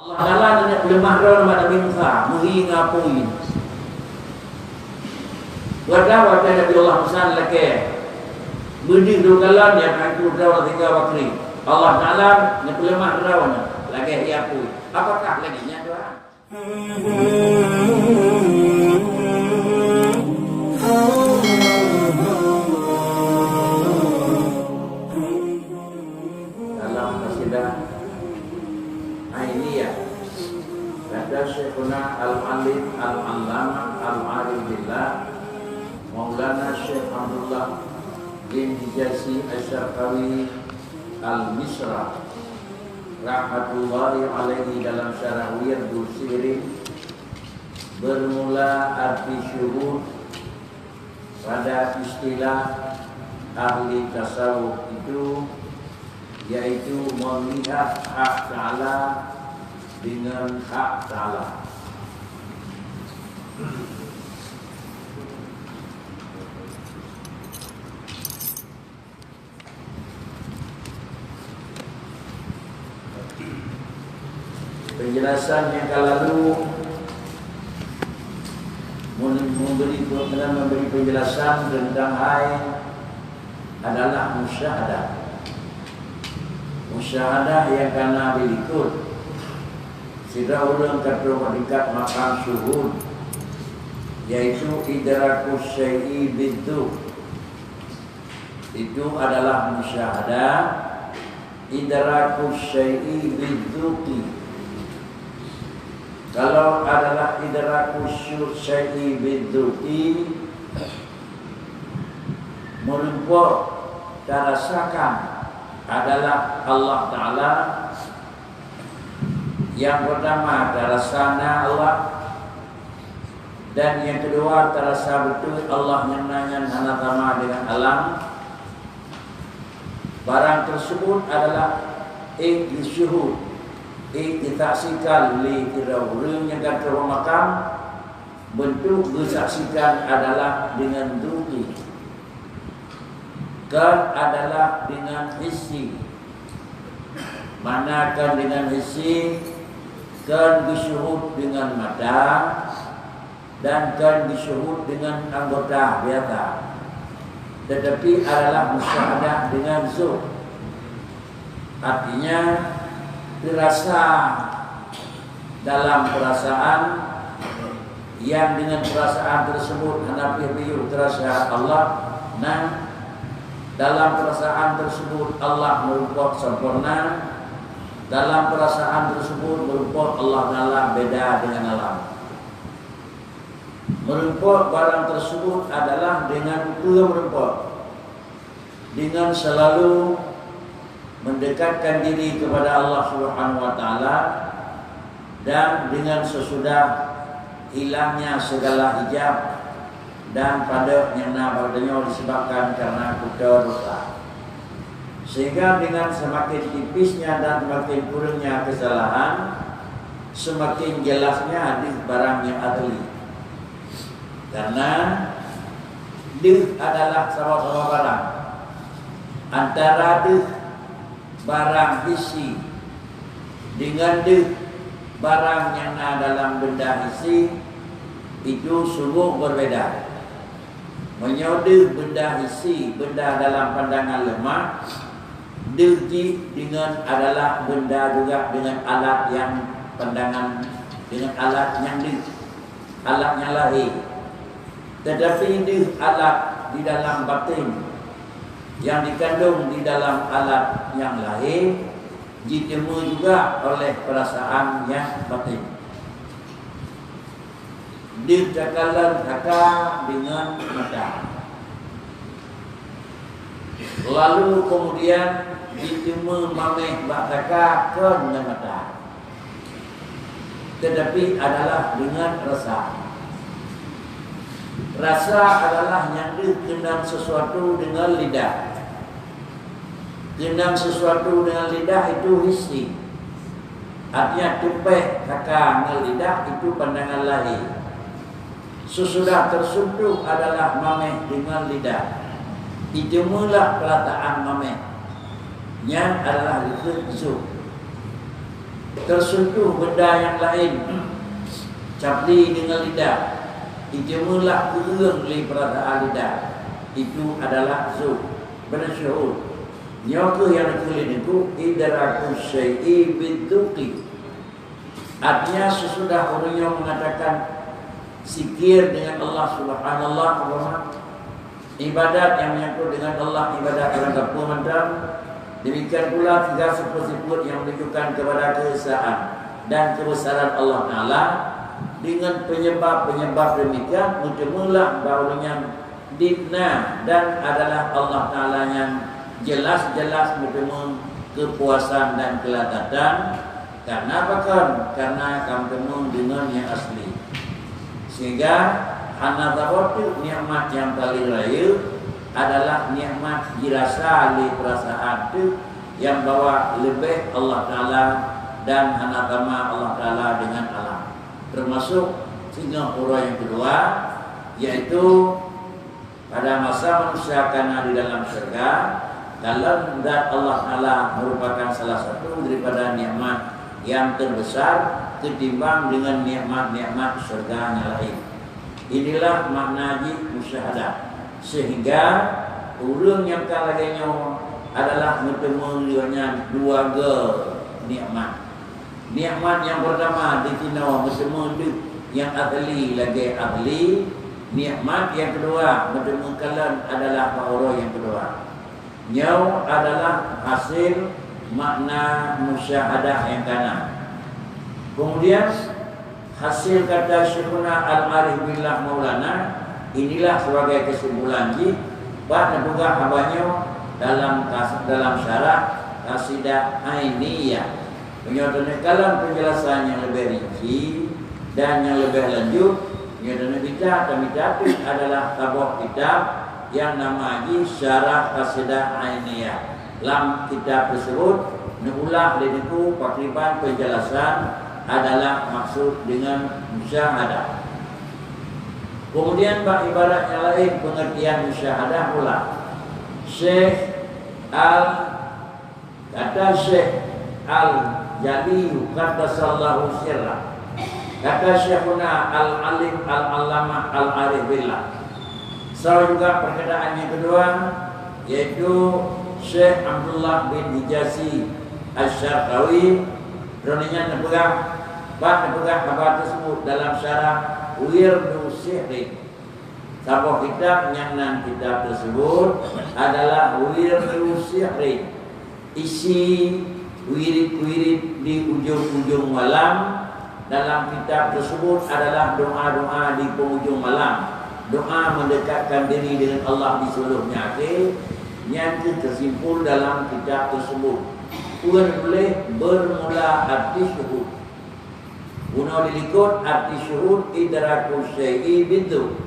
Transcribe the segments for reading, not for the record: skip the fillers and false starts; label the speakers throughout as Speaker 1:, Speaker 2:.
Speaker 1: Allah Ta'ala nak lemah dalam pada minta menghingapui. Wadawa Nabi Allah Musa lagi budi dugalan yang aku dawa tiga wakri. Allah Ta'ala nak lemah dalam lagi hiapui. Apakah lagi nya doa? Dalam kasidah Ainiyah kata Syekhuna Al-Alim Al-Allama Al-Arif Billah Maulana Syekh Abdullah bin Hijazi Asyarqawi Al-Misra rahmatullahi alaihi dalam syarah Wirdul Sirin bermula arti syuhud pada istilah ahli tasawuf itu yaitu melihat hak Ta'ala dengan hak Ta'ala. Penjelasan yang lalu memberi penjelasan tentang adalah musyahadah. Musyahadah yang kena berikut sida ulang kata meningkat makam syuhud yaitu idrakus syai'i biddu. Itu adalah musyahadah idrakus syai'i bidduqi. Kalau adalah idrakus syai'i bidduqi merupakan terasakan adalah Allah Ta'ala. Yang pertama terasana Allah, dan yang kedua terasa betul Allah yang nanya hanatama dengan alam. Barang tersebut adalah syuhud ditaksikan li kirawurun yang kata makam. Bentuk disaksikan adalah dengan duki, kan adalah dengan hissi. Manakan dengan hissi, kan disyuhud dengan mata, dan kan disyuhud dengan anggota biasa. Tetapi adalah musyahadah dengan zuh. Artinya terasa dalam perasaan yang dengan perasaan tersebut hanafi biyu terasa Allah. Nah, dalam perasaan tersebut Allah merupakan sempurna. Dalam perasaan tersebut merupakan Allah Ta'ala beda dengan alam. Merupakan barang tersebut adalah dengan merupakan dengan selalu mendekatkan diri kepada Allah Subhanahu Wa Ta'ala, dan dengan sesudah hilangnya segala hijab dan pada yang padanya disebabkan karena kuda dosa. Sehingga dengan semakin tipisnya dan semakin kurangnya kesalahan, semakin jelasnya hadis barang yang adli. Karena dih adalah sama-sama barang. Antara dih barang hissi dengan dih barang yang ada dalam benda hissi itu sungguh berbeda. Menyodih benda hissi, benda dalam pandangan lemah, dirji dengan adalah benda juga dengan alat yang pandangan, dengan alat yang alatnya lahir. Tetapi ini alat di dalam batin yang dikandung di dalam alat yang lahir ditemu juga oleh perasaan yang batin. Dicakalan haka dengan mata. Lalu kemudian ditemu mameh bataka ke dengan mata. Tetapi adalah dengan rasa. Rasa adalah yang dikenang sesuatu dengan lidah. Kenang sesuatu dengan lidah itu hissi. Artinya tupeh haka dengan lidah itu pandangan lahir. Sesudah tersentuh adalah mameh dengan lidah. Itulah perataan mameh yang adalah zuh. tersentuh benda yang lain, capli dengan lidah, ijmulah kurang li perasaan lidah, itu adalah zuh, bersyuur. Nyoke yang kelin itu idraku syai'i biduqi. Artinya sesudah orangnya mengatakan zikir dengan Allah subhanallah, ibadat yang menyangkut dengan Allah, ibadat yang berpemandang. Demikian pula tiga sifat-sifat yang menunjukkan kepada keesaan dan kebesaran Allah Ta'ala. Dengan penyebab-penyebab demikian, mula bahawa dibna dan adalah Allah Ta'ala yang jelas-jelas bertemu kepuasan dan keladatan. Karena apa kan? Karena kamu dengan yang asli. Sehingga hanadawatu nikmat yang paling raya adalah nikmat dirasa oleh perasaan itu yang bawa lebih Allah Ta'ala dan hanadama Allah Ta'ala dengan alam. Termasuk Singapura yang kedua, yaitu pada masa manusia karena di dalam syurga, dalam zat Allah Ta'ala merupakan salah satu daripada nikmat yang terbesar ketimbang dengan nikmat-nikmat syurga yang lain. Inilah makna musyahadah. Sehingga orang yang kalaganya adalah bertemu dua nikmat. Nikmat yang pertama ditinau bertemu yang ahli lagi ahli. Nikmat yang kedua bertemu kalian adalah orang yang kedua. Nyau adalah hasil makna musyahadah yang kanan. Kemudian hasil kata Syekhuna Al-Arif Billah Maulana, inilah sebagai kesimpulan bahwa juga habanya dalam syarat kasidah ainiyah menyatakan dalam penjelasan yang lebih rinci dan yang lebih lanjut. Menyatakan kitab adalah sebuah kitab yang namanya syarah kasidah ainiyah. Dalam kitab tersebut nulah diriku pakriban penjelasan adalah maksud dengan musyahadah. Kemudian bak ibarat yang lain pengertian musyahadah pula. Kata Syekh Al-Jaliyu qaddasallahu sirrah. Kata Syekhuna Al-Alim Al-Allamah Al-Arif Billah. So juga perkataan yang kedua, yaitu Syekh Abdullah bin Hijazi Asy-Syarqawi. Roninya nepegang kabar tersebut dalam syarah Wirdu Sihri. Sebuah kitab yang nan kitab tersebut adalah Wirdu Sihri. Isi wirid-wirid di ujung-ujung malam. Dalam kitab tersebut adalah doa-doa di penghujung malam. Doa mendekatkan diri dengan Allah di seluruhnya akhir yang tersimpul dalam kitab tersebut. Boleh bermula arti syuhud. Guna dilikut arti syuhud idrakul syai'i bidu.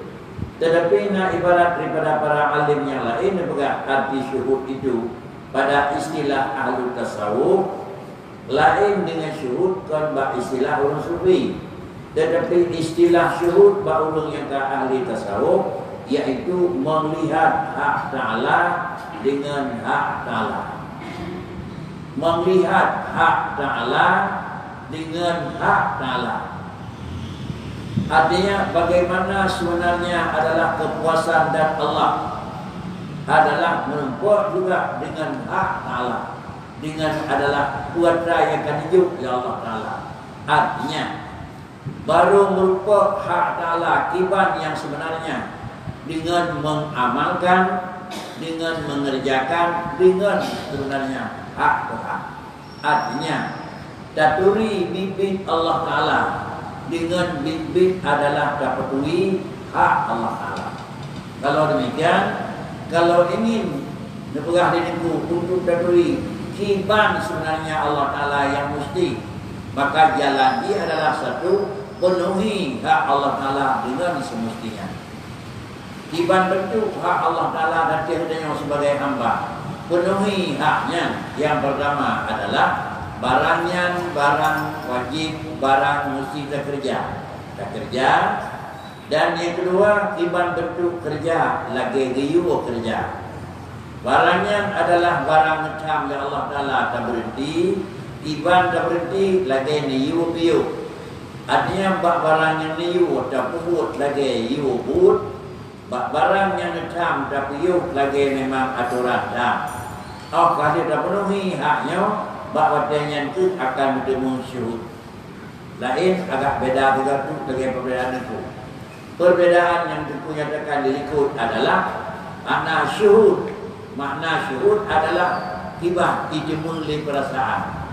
Speaker 1: Tetapi nak ibarat daripada para alim yang lain pegang arti syuhud itu pada istilah ahli tasawuf lain dengan syuhud kan bak istilah orang sufi. Tetapi istilah syuhud bak orang yang ke ahli tasawuf yaitu melihat hak Ta'ala dengan hak Ta'ala. Melihat hak Ta'ala dengan hak Ta'ala. Artinya bagaimana sebenarnya adalah kepuasan dan Allah adalah menempuh juga dengan hak Ta'ala, dengan adalah kuasa yang akan hidup ya Allah Ta'ala. Artinya baru merupakan hak Ta'ala kiban yang sebenarnya dengan mengamalkan, dengan mengerjakan, dengan sebenarnya hak Tuhan. Artinya daturi bimbing Allah Ta'ala dengan bimbing adalah dapatui hak Allah Ta'ala. Kalau demikian, kalau ingin nepegah diriku untuk daturi kiban sebenarnya Allah Ta'ala yang mesti, maka jalan dia adalah satu, penuhi hak Allah Ta'ala dengan semestinya. Kiban bentuk hak Allah Ta'ala dan tiada sebagai hamba. Penuhi haknya. Yang pertama adalah barangnya barang wajib, barang mesti kita kerja. Kita kerja. Dan yang kedua, kiban bentuk kerja, lagi riu kerja. Barangnya adalah barang macam yang Allah Ta'ala tak berhenti. Iban dah berhenti lagi niu piu. Artinya bak barang yang niu dah put lagi iu put. Bak barang yang netam dah piu lagi memang aturan dah. Oh kalau dah penuhi haknya, bak wadanya itu akan bertemu syuhud. Lain agak beda juga tu dengan perbedaan itu. Perbedaan yang dinyatakan dirikut adalah makna syuhud. Makna syuhud adalah hibah dijemuli perasaan.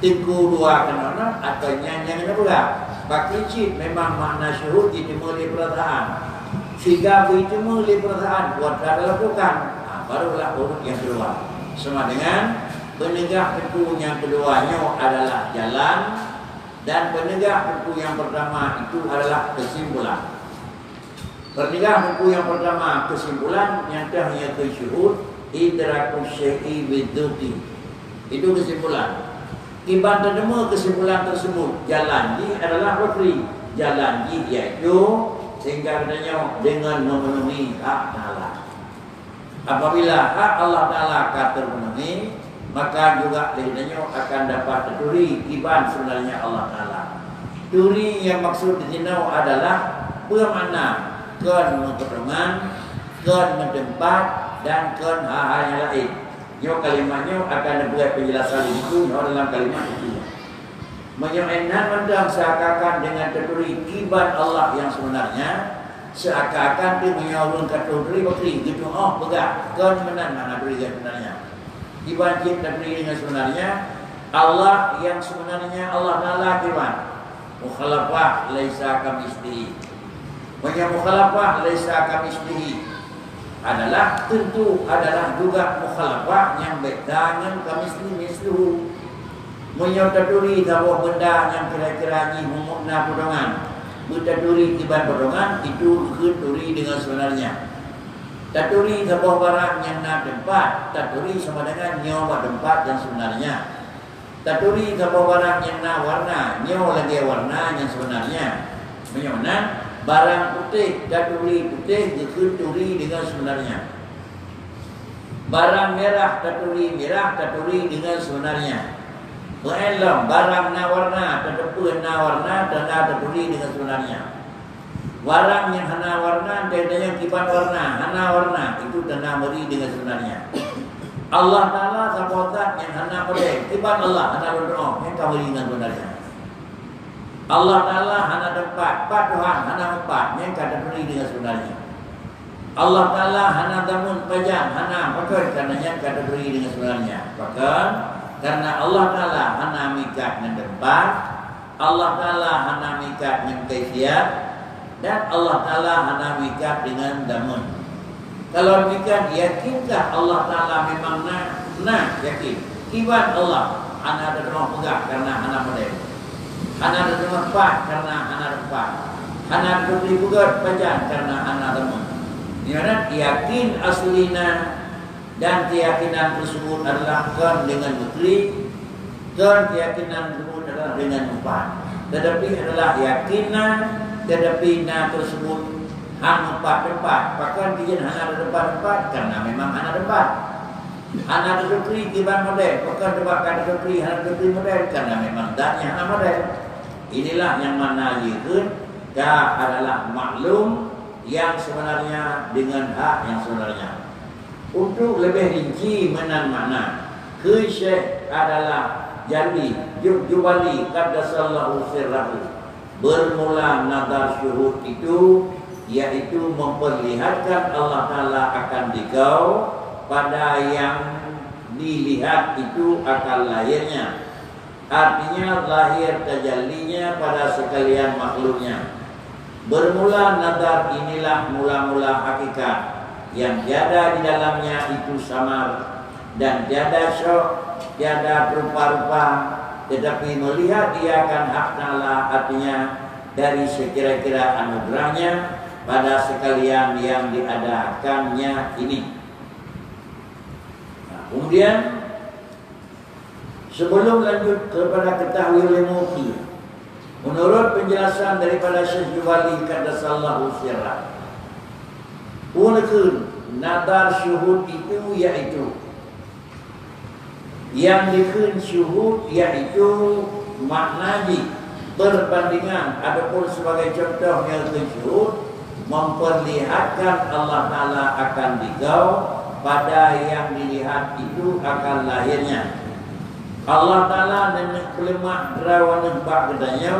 Speaker 1: Tiku dua kenana atau nyanyi pula. Paklicit memang makna syuhud dijemuli perasaan. Sehingga dijemuli perasaan buat adalah bukan. Barulah urut yang kedua. Sama dengan penegak tentu yang keduanya adalah jalan dan penegak tentu yang pertama itu adalah kesimpulan. Penegak tentu yang pertama kesimpulan yang hanya kesyuhud idrakus syai'i bidzuti. Itu kesimpulan. Iban terdengar kesimpulan tersebut. Jalan ji adalah refri. Jalan ji iaitu sehingga katanya dengan memenuhi hak Allah. Apabila hak Allah Ta'ala akan terpenuhi, maka juga katanya akan dapat terturi iban sebenarnya Allah Ta'ala. Turi yang maksud di sini adalah bermakna kan memperteman, kan mentempat dan kan hal-hal yang lain. Yo kalimatnya akan dibuat penjelasan itu dalam kalimat itu. Menyemenan mendang seakan-akan dengan terturi kiban Allah yang sebenarnya, seakan-akan dia menyalurkan terturi bakri gitu. Oh pegang kan menan mana terturi yang sebenarnya. Kiban terturi dengan sebenarnya Allah yang sebenarnya Allah Taala kiban. Mukhalafah laisa kamitslihi. Mukhalafah laisa kamitslihi adalah tentu adalah juga mukhalafah yang beda dengan kamislu. Menyotaduri sebuah benda yang kira-kira ni memakna pedongan. Bertaduri tiban pedongan itu keturi dengan sebenarnya. Taduri sebuah barang yang nak tempat, taduri sama dengan nyawa tempat yang sebenarnya. Taduri sebuah barang yang nak warna, nyawa lagi warna yang sebenarnya. Menyona barang putih, taturi putih, keturi dengan sebenarnya. Barang merah, taturi merah, taturi dengan sebenarnya. Berelam, barang na warna, tatapun na warna, taturi dengan sebenarnya. Barang yang hana warna, yang kiban warna, hana warna, itu tanda meri dengan sebenarnya. Allah Ta'ala sahabat yang hana pada, kiban Allah, hana berdoa, yang kau meri dengan sebenarnya. Allah Ta'ala hana tempat, Tuhan hana tempat, yang kata beri dengan sebenarnya. Allah Ta'ala hana damun pajang, hana pakai kerana yang kata beri dengan sebenarnya. Bahkan karena Allah Ta'ala hana mikat dengan tempat, Allah Ta'ala hana mikat dengan kaifiat, dan Allah Ta'ala hana mikat dengan damun. Kalau mikat, yakinkah Allah Ta'ala memang yakin? Iban Allah hana ada rumah pegah karena hana model. Hana ada tempat karena hana tempat. Hana putri bugat pajan karena hana teman. Dimana yakin aslina dan keyakinan tersebut adalah kan dengan putri, kan keyakinan tersebut adalah dengan tempat. Tetapi adalah yakinan, tetapi na tersebut hana tempat. Bahkan dia hana ada tempat karena memang hana tempat. Hana ada putri kiban model, bahkan tempat ada putri hana putri model karena memang datnya hana model. Inilah yang mana yaitu adalah maklum yang sebenarnya dengan hak yang sebenarnya. Untuk lebih rinci menan makna, Syekh adalah Jali Jubali qaddasallahu sirrahu. Bermula nazar syuhud itu yaitu memperlihatkan Allah Ta'ala akan dikau pada yang dilihat itu akal lahirnya. Artinya lahir tajallinya pada sekalian makhluknya. Bermula nazar inilah mula-mula hakikat yang tiada di dalamnya itu samar dan tiada syok, tiada rupa-rupa, tetapi melihat dia akan hak Ta'ala, artinya dari sekira-kira anugerahnya pada sekalian yang diadakannya ini. Nah, kemudian sebelum lanjut kepada ketahui oleh Muqi, menurut penjelasan daripada Syekh Jubali qaddasallahu sirrah, nazar syuhud itu yaitu Yang dikun syuhud iaitu maknaji berbandingan. Adapun sebagai contohnya syuhud memperlihatkan Allah Ta'ala akan digau pada yang dilihat itu akan lahirnya. Allah Ta'ala nenek kelemak derawan nebak gedanya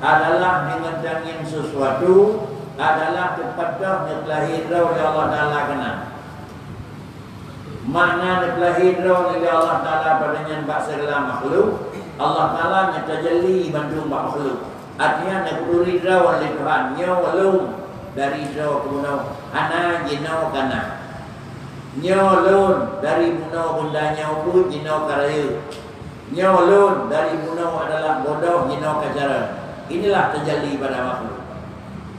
Speaker 1: adalah dengan dangin sesuatu adalah tepatnya lahir oleh Allah Ta'ala kena. Makna lahir oleh Allah Ta'ala padanya bak segala makhluk. Allah Ta'ala nyatajalli bantu makhluk. Artinya nak beri derawan oleh Tuhan nyawalum dari draw kemunau ana jinau kana. Nyolun dari munau bunda nyau jinau karaya. Nyolun dari munau adalah bodoh jinau kacara. Inilah terjadi pada makhluk.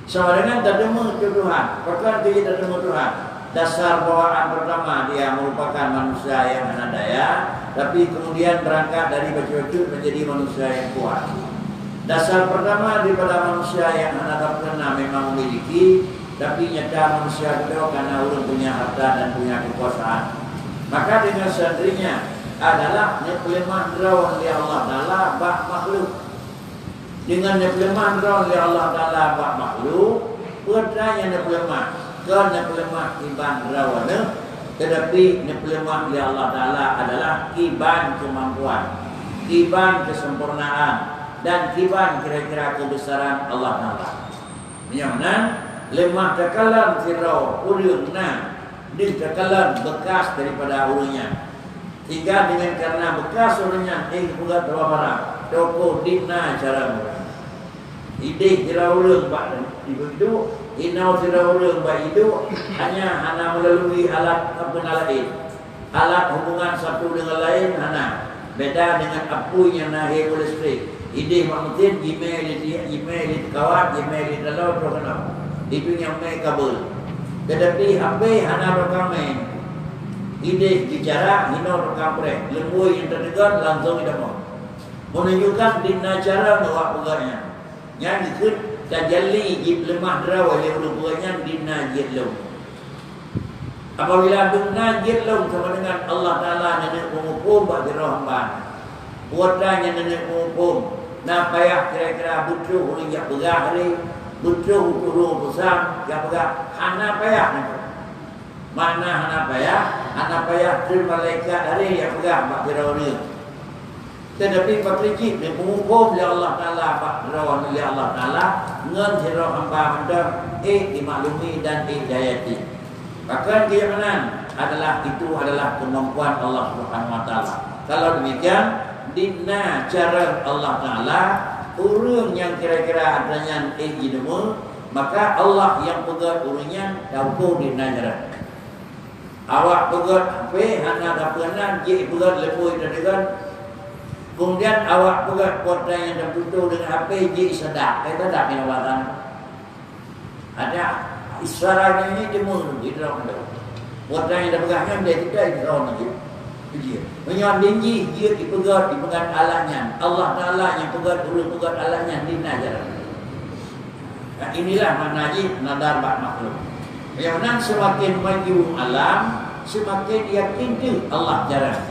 Speaker 1: Sama dengan tertemu Tuhan. Perkara dia tertemu Tuhan. Dasar bawaan pertama dia merupakan manusia yang anadaya, tapi kemudian berangkat dari baju-baju menjadi manusia yang kuat. Dasar pertama daripada manusia yang anak pernah memang memiliki, tapi nyata manusia itu karena orang punya harta dan punya kekuasaan. Maka dengan sendirinya adalah neplemah drawn oleh Allah Ta'ala bak makhluk. Dengan neplemah drawn oleh Allah Ta'ala bak makhluk, putranya neplemah ke neplemah iban drawn, tetapi neplemah oleh Allah Ta'ala adalah iban kemampuan, iban kesempurnaan, dan kiban kira-kira kebesaran Allah Ta'ala. Yang mana lemah tekalan firau urang na di tekalan bekas daripada urangnya. Hingga dengan karena bekas urangnya buat barang toko dina cara murah. Ide kira urang bak itu, inau kira urang bak itu hanya melalui alat lain. Alat hubungan satu dengan lain beda dengan apu yang naik listrik. Ide maksudnya email kawat, email dalam program itu yang main kabel. Tetapi HP hana rekaman. Ide bicara, hino rekam prek. Lembu yang terdekat langsung tidak mau menunjukkan dina cara bawa pegangnya. Yang itu tajalli jib lemah derawa yang rupanya dina jilum. Apabila dina jilum sama dengan Allah Ta'ala nenek menghukum bagi roh hamba. Buatnya nenek menghukum. Nah payah kira-kira butuh orang yang begah hari, butuh turun besar yang begah hana payah nanti. Mana hana payah terima malaikat hari yang begah bak dirawani. Tetapi pakrijib dia menghukum oleh Allah Ta'ala bak dirawani oleh Allah Ta'ala ngan hira hamba mendam dimaklumi dan dihidayati. Bahkan keyakinan itu adalah kemampuan Allah Subhanahu Wa Ta'ala. Kalau demikian dina cara Allah Ta'ala urang yang kira-kira adanya ilmu, maka Allah yang pegat urangnya dauko dina cara. Awak pegat HP hana dapanan je pegat lepoi terdekat. Kemudian awak pegat kota yang tertutup dengan HP je sedap. Kita tak kena watan. Ada isyarat ini demo di dalam itu. Kota yang terpegahnya dia tidak di dalam itu. Menyon dinji dia dipegat alatnya. Allah Ta'ala yang pegat alatnya di najar. Nah, inilah maknanya nadar bak makhluk. Yang nan semakin maju alam, semakin yakin tu Allah jarang.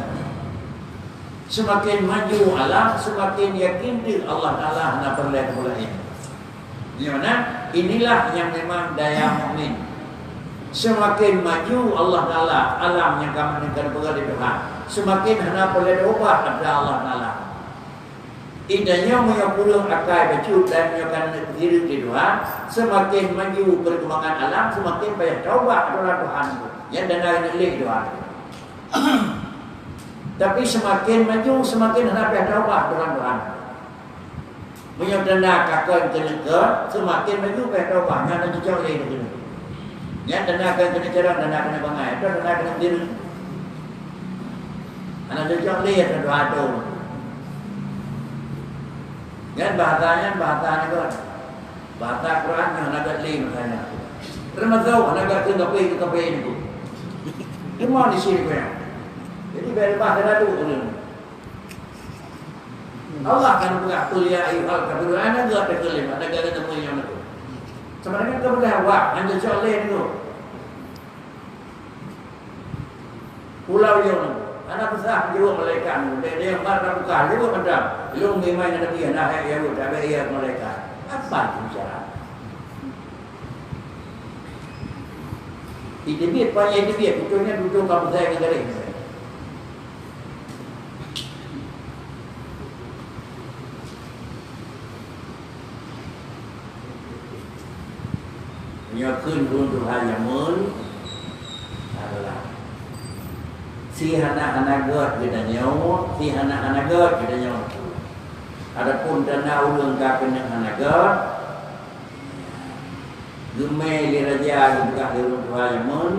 Speaker 1: Semakin maju alam, semakin yakin tu Allah Ta'ala nak perlihat mulai. Yang mana inilah yang memang daya mukmin. Semakin maju Allah Ta'ala alam yang kami akan berada Tuhan, semakin hendak boleh ubah ada Allah Ta'ala. Idanya menyambung akal baju dan menyokong diri di Tuhan. Semakin maju perkembangan alam, semakin banyak taubat adalah Tuhan yang dana nilai Tuhan. Tapi semakin maju, semakin hendak banyak taubat dengan Tuhan. Menyokong kakak ke semakin maju banyak taubat yang jauh lagi. Ya, dana akan kena cerang, dana kena bangai, dana kena diri. Anak jauh lihat doa tu. Ya, bahasanya kan. Bahasa Quran yang agak lain maknanya. Termasuk anak ke kape itu. Cuma di sini punya. Jadi biar bahasa tu Allah kan buka kuliah ayuhal kabir. Anak enggak terkelim, ada gak ketemu yang itu. Sebenarnya kamu dah awak, anda jauh lain tu. Pulau yang Anak besar juga malaikat. Dia marah bukan juga macam. Lu memang ada dia nak ya lu tak ya malaikat. Apa itu cara? Itu dia banyak itu dia. Betulnya duduk kamu saya negara ini. Nyakun untuk hanya mun adalah si anak-anak God kita nyawa, si anak-anak God kita nyawa. Adapun dana ulun kafir anak God, gemai di raja juga di rumah Yaman,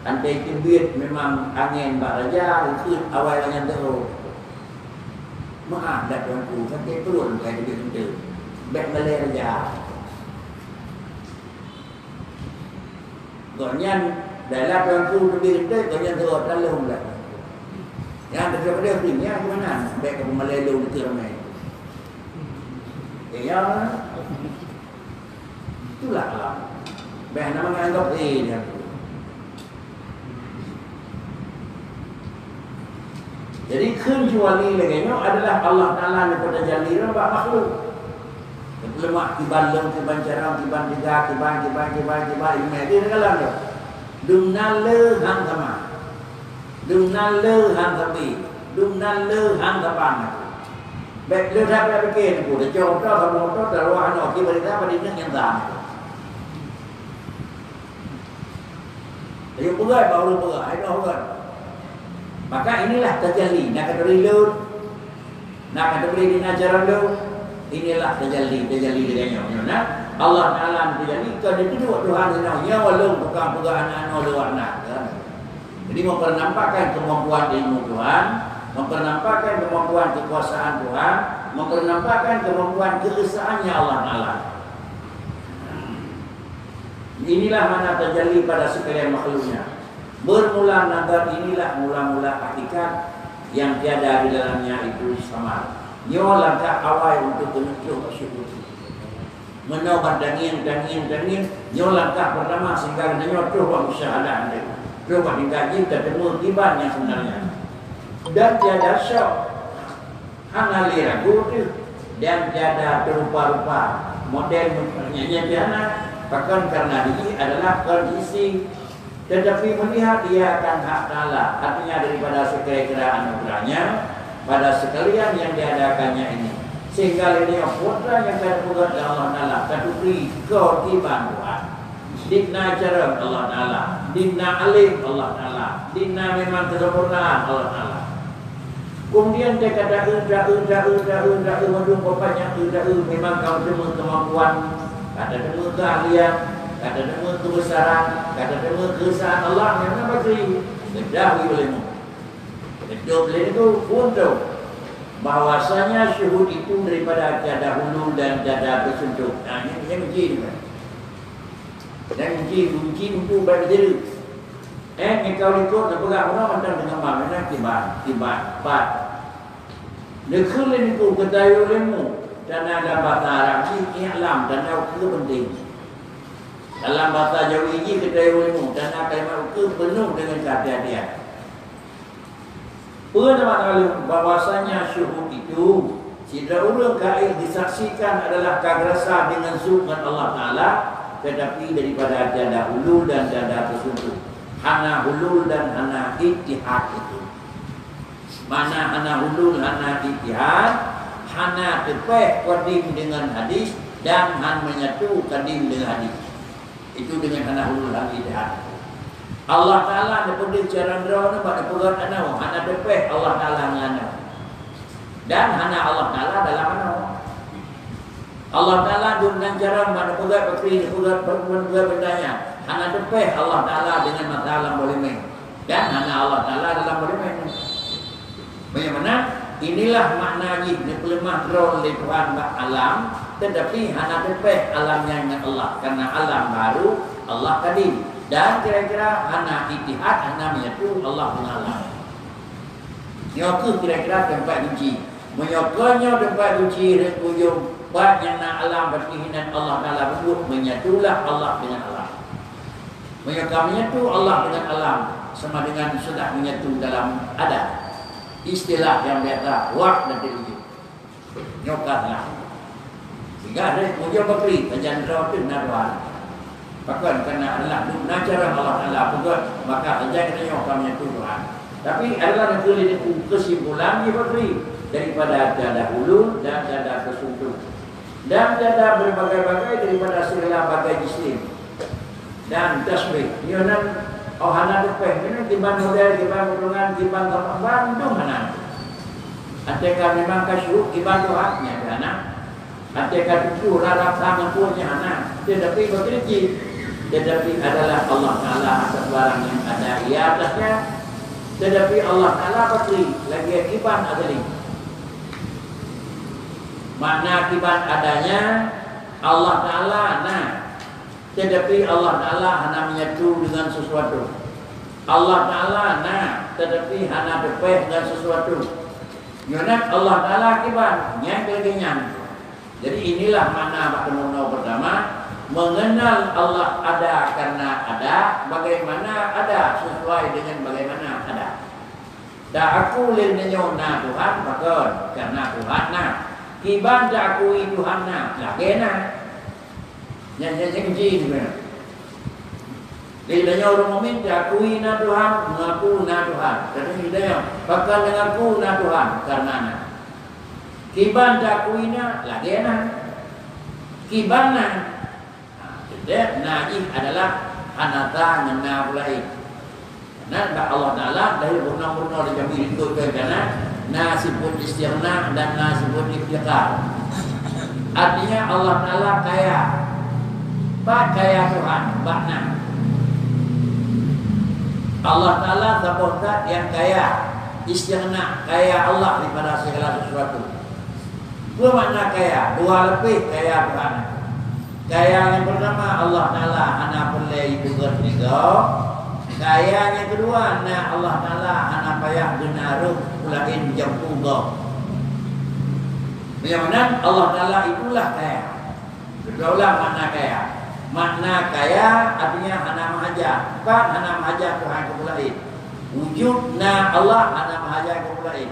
Speaker 1: andai kebit memang angin bak raja itu awalnya tu. Maaf dak tuanku, sampai turun kayak gitu. Bek malai raja. Gonyan dalam tuanku lebih rendah, gonyan terus dalam lah. Yang daripada dunia ke mana? Baik ke Malaysia itu ramai. Ya, itulah alam. Baik nama menganggap dia. Jadi kecuali lagi adalah Allah Taala daripada jalil buat makhluk. Lemak tiban lem tiban jarang tiban tiga tiban ini dia kalam dia. Dumnal le hang sama. Dumnal le hang tapi. Dumnal le hang kapan. Baik le dah berfikir aku dah jauh dah sama tu dah ruah nak kita berita pada ini yang dah. Dia berat baru berat, ada berat. Maka inilah tajalli nak kata rilun. Nak kata beri ajaran lu. Inilah tajalli dengannya. Nah, Allah Taala tajalli kalau itu Tuhan nya walau bukan anak-anak luar nak. Jadi mempernampakkan kemampuan ilmu Tuhan, mempernampakkan kemampuan kekuasaan Tuhan, mempernampakkan kemampuan keesaannya Allah Taala. Inilah mana tajalli pada sekalian makhluknya. Bermula nazar inilah mula-mula hakikat yang tiada di dalamnya itu sama. Nyo langkah awal untuk menuju syukur. Menaubat dangin, nyo langkah pertama sehingga nyo coba musyahadah anda. Coba dikaji ketemu tiban yang sebenarnya. Dan tiada syok. Hanya ragu tu. Dan tiada rupa-rupa model nyanyi tiada. Bahkan karena ini adalah kondisi. Tetapi melihat dia akan hak Ta'ala. Artinya daripada sekira-kira anugerahnya pada sekalian yang diadakannya ini. Sehingga ini putra yang saya buat Allah Ta'ala. Katupri kau tiban buat. Dina cara Allah Ta'ala. Dina alim Allah Ta'ala. Dina memang kesempurnaan Allah Ta'ala. Kemudian dia kata mendung bapaknya memang kau temu kemampuan. Kata temu keahlian. Kata temu kebesaran. Kata temu keesaan Allah. Memang bagi kedahui olehmu. Hidup itu untuk bahwasanya syuhud itu daripada tiada hulu dan tiada bersentuh. Nah, ini yang uji juga. Dan uji untuk berdiri. Kau ikut dan pegang orang macam dengan mana tiba, pat. Nekul itu ketahui olehmu. Dan ada bahasa Arab ini alam dan itu penting. Dalam bahasa Jawa ini ketahui olehmu dan akan itu penuh dengan kehati-hatian. Pernah bahwasanya syuhud itu tidak urang kail disaksikan adalah kagrasa dengan subhan Allah Ta'ala, tetapi daripada tiada hulul dan tiada tersentuh. Hana hulul dan hana ittihad itu. Mana hana hulul, hana ittihad, hana tepeh qadim dengan hadis dan han menyatu qadim dengan hadis. Itu dengan hana hulul, hana ittihad. Allah Ta'ala ada pedih cara drone pada pegat anau. Hana depeh Allah Ta'ala menganau. Dan hana Allah Ta'ala dalam anau. Allah Ta'ala dengan cara pada pegat petri, pegat bendanya. Hana depeh Allah Ta'ala dengan mata alam boleh main. Dan hana Allah Ta'ala dalam boleh main. Bagaimana? Inilah makna ini pelemah drone oleh Tuhan alam. Tetapi hana depeh alamnya dengan Allah. Karena alam baru, Allah kadim. Dan kira-kira hana ittihad, hana menyatu Allah mengalah. Nyoku kira-kira tempat uji. Menyokanya tempat uji rekujung banyak na alam berkehinan Allah Ta'ala berbuat. Menyatulah Allah dengan alam. Menyokah menyatu Allah dengan alam. sama dengan sudah menyatu dalam ada istilah yang biasa wak dan teliti nyokatlah sehingga ada kemudian bakri kejandra itu naruhan bahkan kerana adalah nacara Allah Ta'ala pun maka kejandra nyokat menyatu Tuhan tapi adalah kesimpulan dia bakri daripada dahulu dan dada tersungguh dan dada berbagai-bagai daripada segala bagai jisim dan tasbih nyonan oh hana depeh ini timbang model timbang golongan timbang tempat Bandung hana adakah memang kasyuk timbang doanya hana adakah itu rarap tangan punya hana tetapi bekerja tetapi adalah Allah Ta'ala atas barang yang ada ia atasnya tetapi Allah Ta'ala patri lagi akibat adali makna akibat adanya Allah Ta'ala nah tetapi Allah Ta'ala hanya menyatu dengan sesuatu Allah Ta'ala nah tetapi hanya depeh dengan sesuatu Yonat Allah Ta'ala akibat nyangkir-nyang jadi inilah makna pertemuan pertama mengenal Allah ada karena ada bagaimana ada sesuai dengan bagaimana ada dah aku lilnyo na Tuhan bakon karena Tuhan nah kiban dah aku Tuhan nah lagi nah yang kunci sebenarnya. Bila orang mukmin diakui na Tuhan, mengaku na Tuhan. Jadi dia bakal mengaku na Tuhan karena na. Kiban diakui na lagi na. Kiban na. Jadi naji adalah hanata ngena mulai. Karena Allah Ta'ala dari burna-burna dijambil itu karena nasibun istighna dan nasibun iftiqar. Artinya Allah Ta'ala kaya. Kaya Tuhan, makna Allah Ta'ala sabotah yang kaya istighna, kaya Allah daripada segala sesuatu. Dua makna kaya, dua lebih kaya Tuhan. Kaya yang pertama Allah Ta'ala hana pelai bukan tiga. Kaya yang kedua na Allah Ta'ala hana payah genaruh ulain jampuga. Bagaimana Allah Ta'ala itulah kaya. Kedua makna kaya. Makna kaya artinya hana mahaja. Bukan hana mahaja Tuhan kemulain. Wujud na Allah hana mahaja kemulain.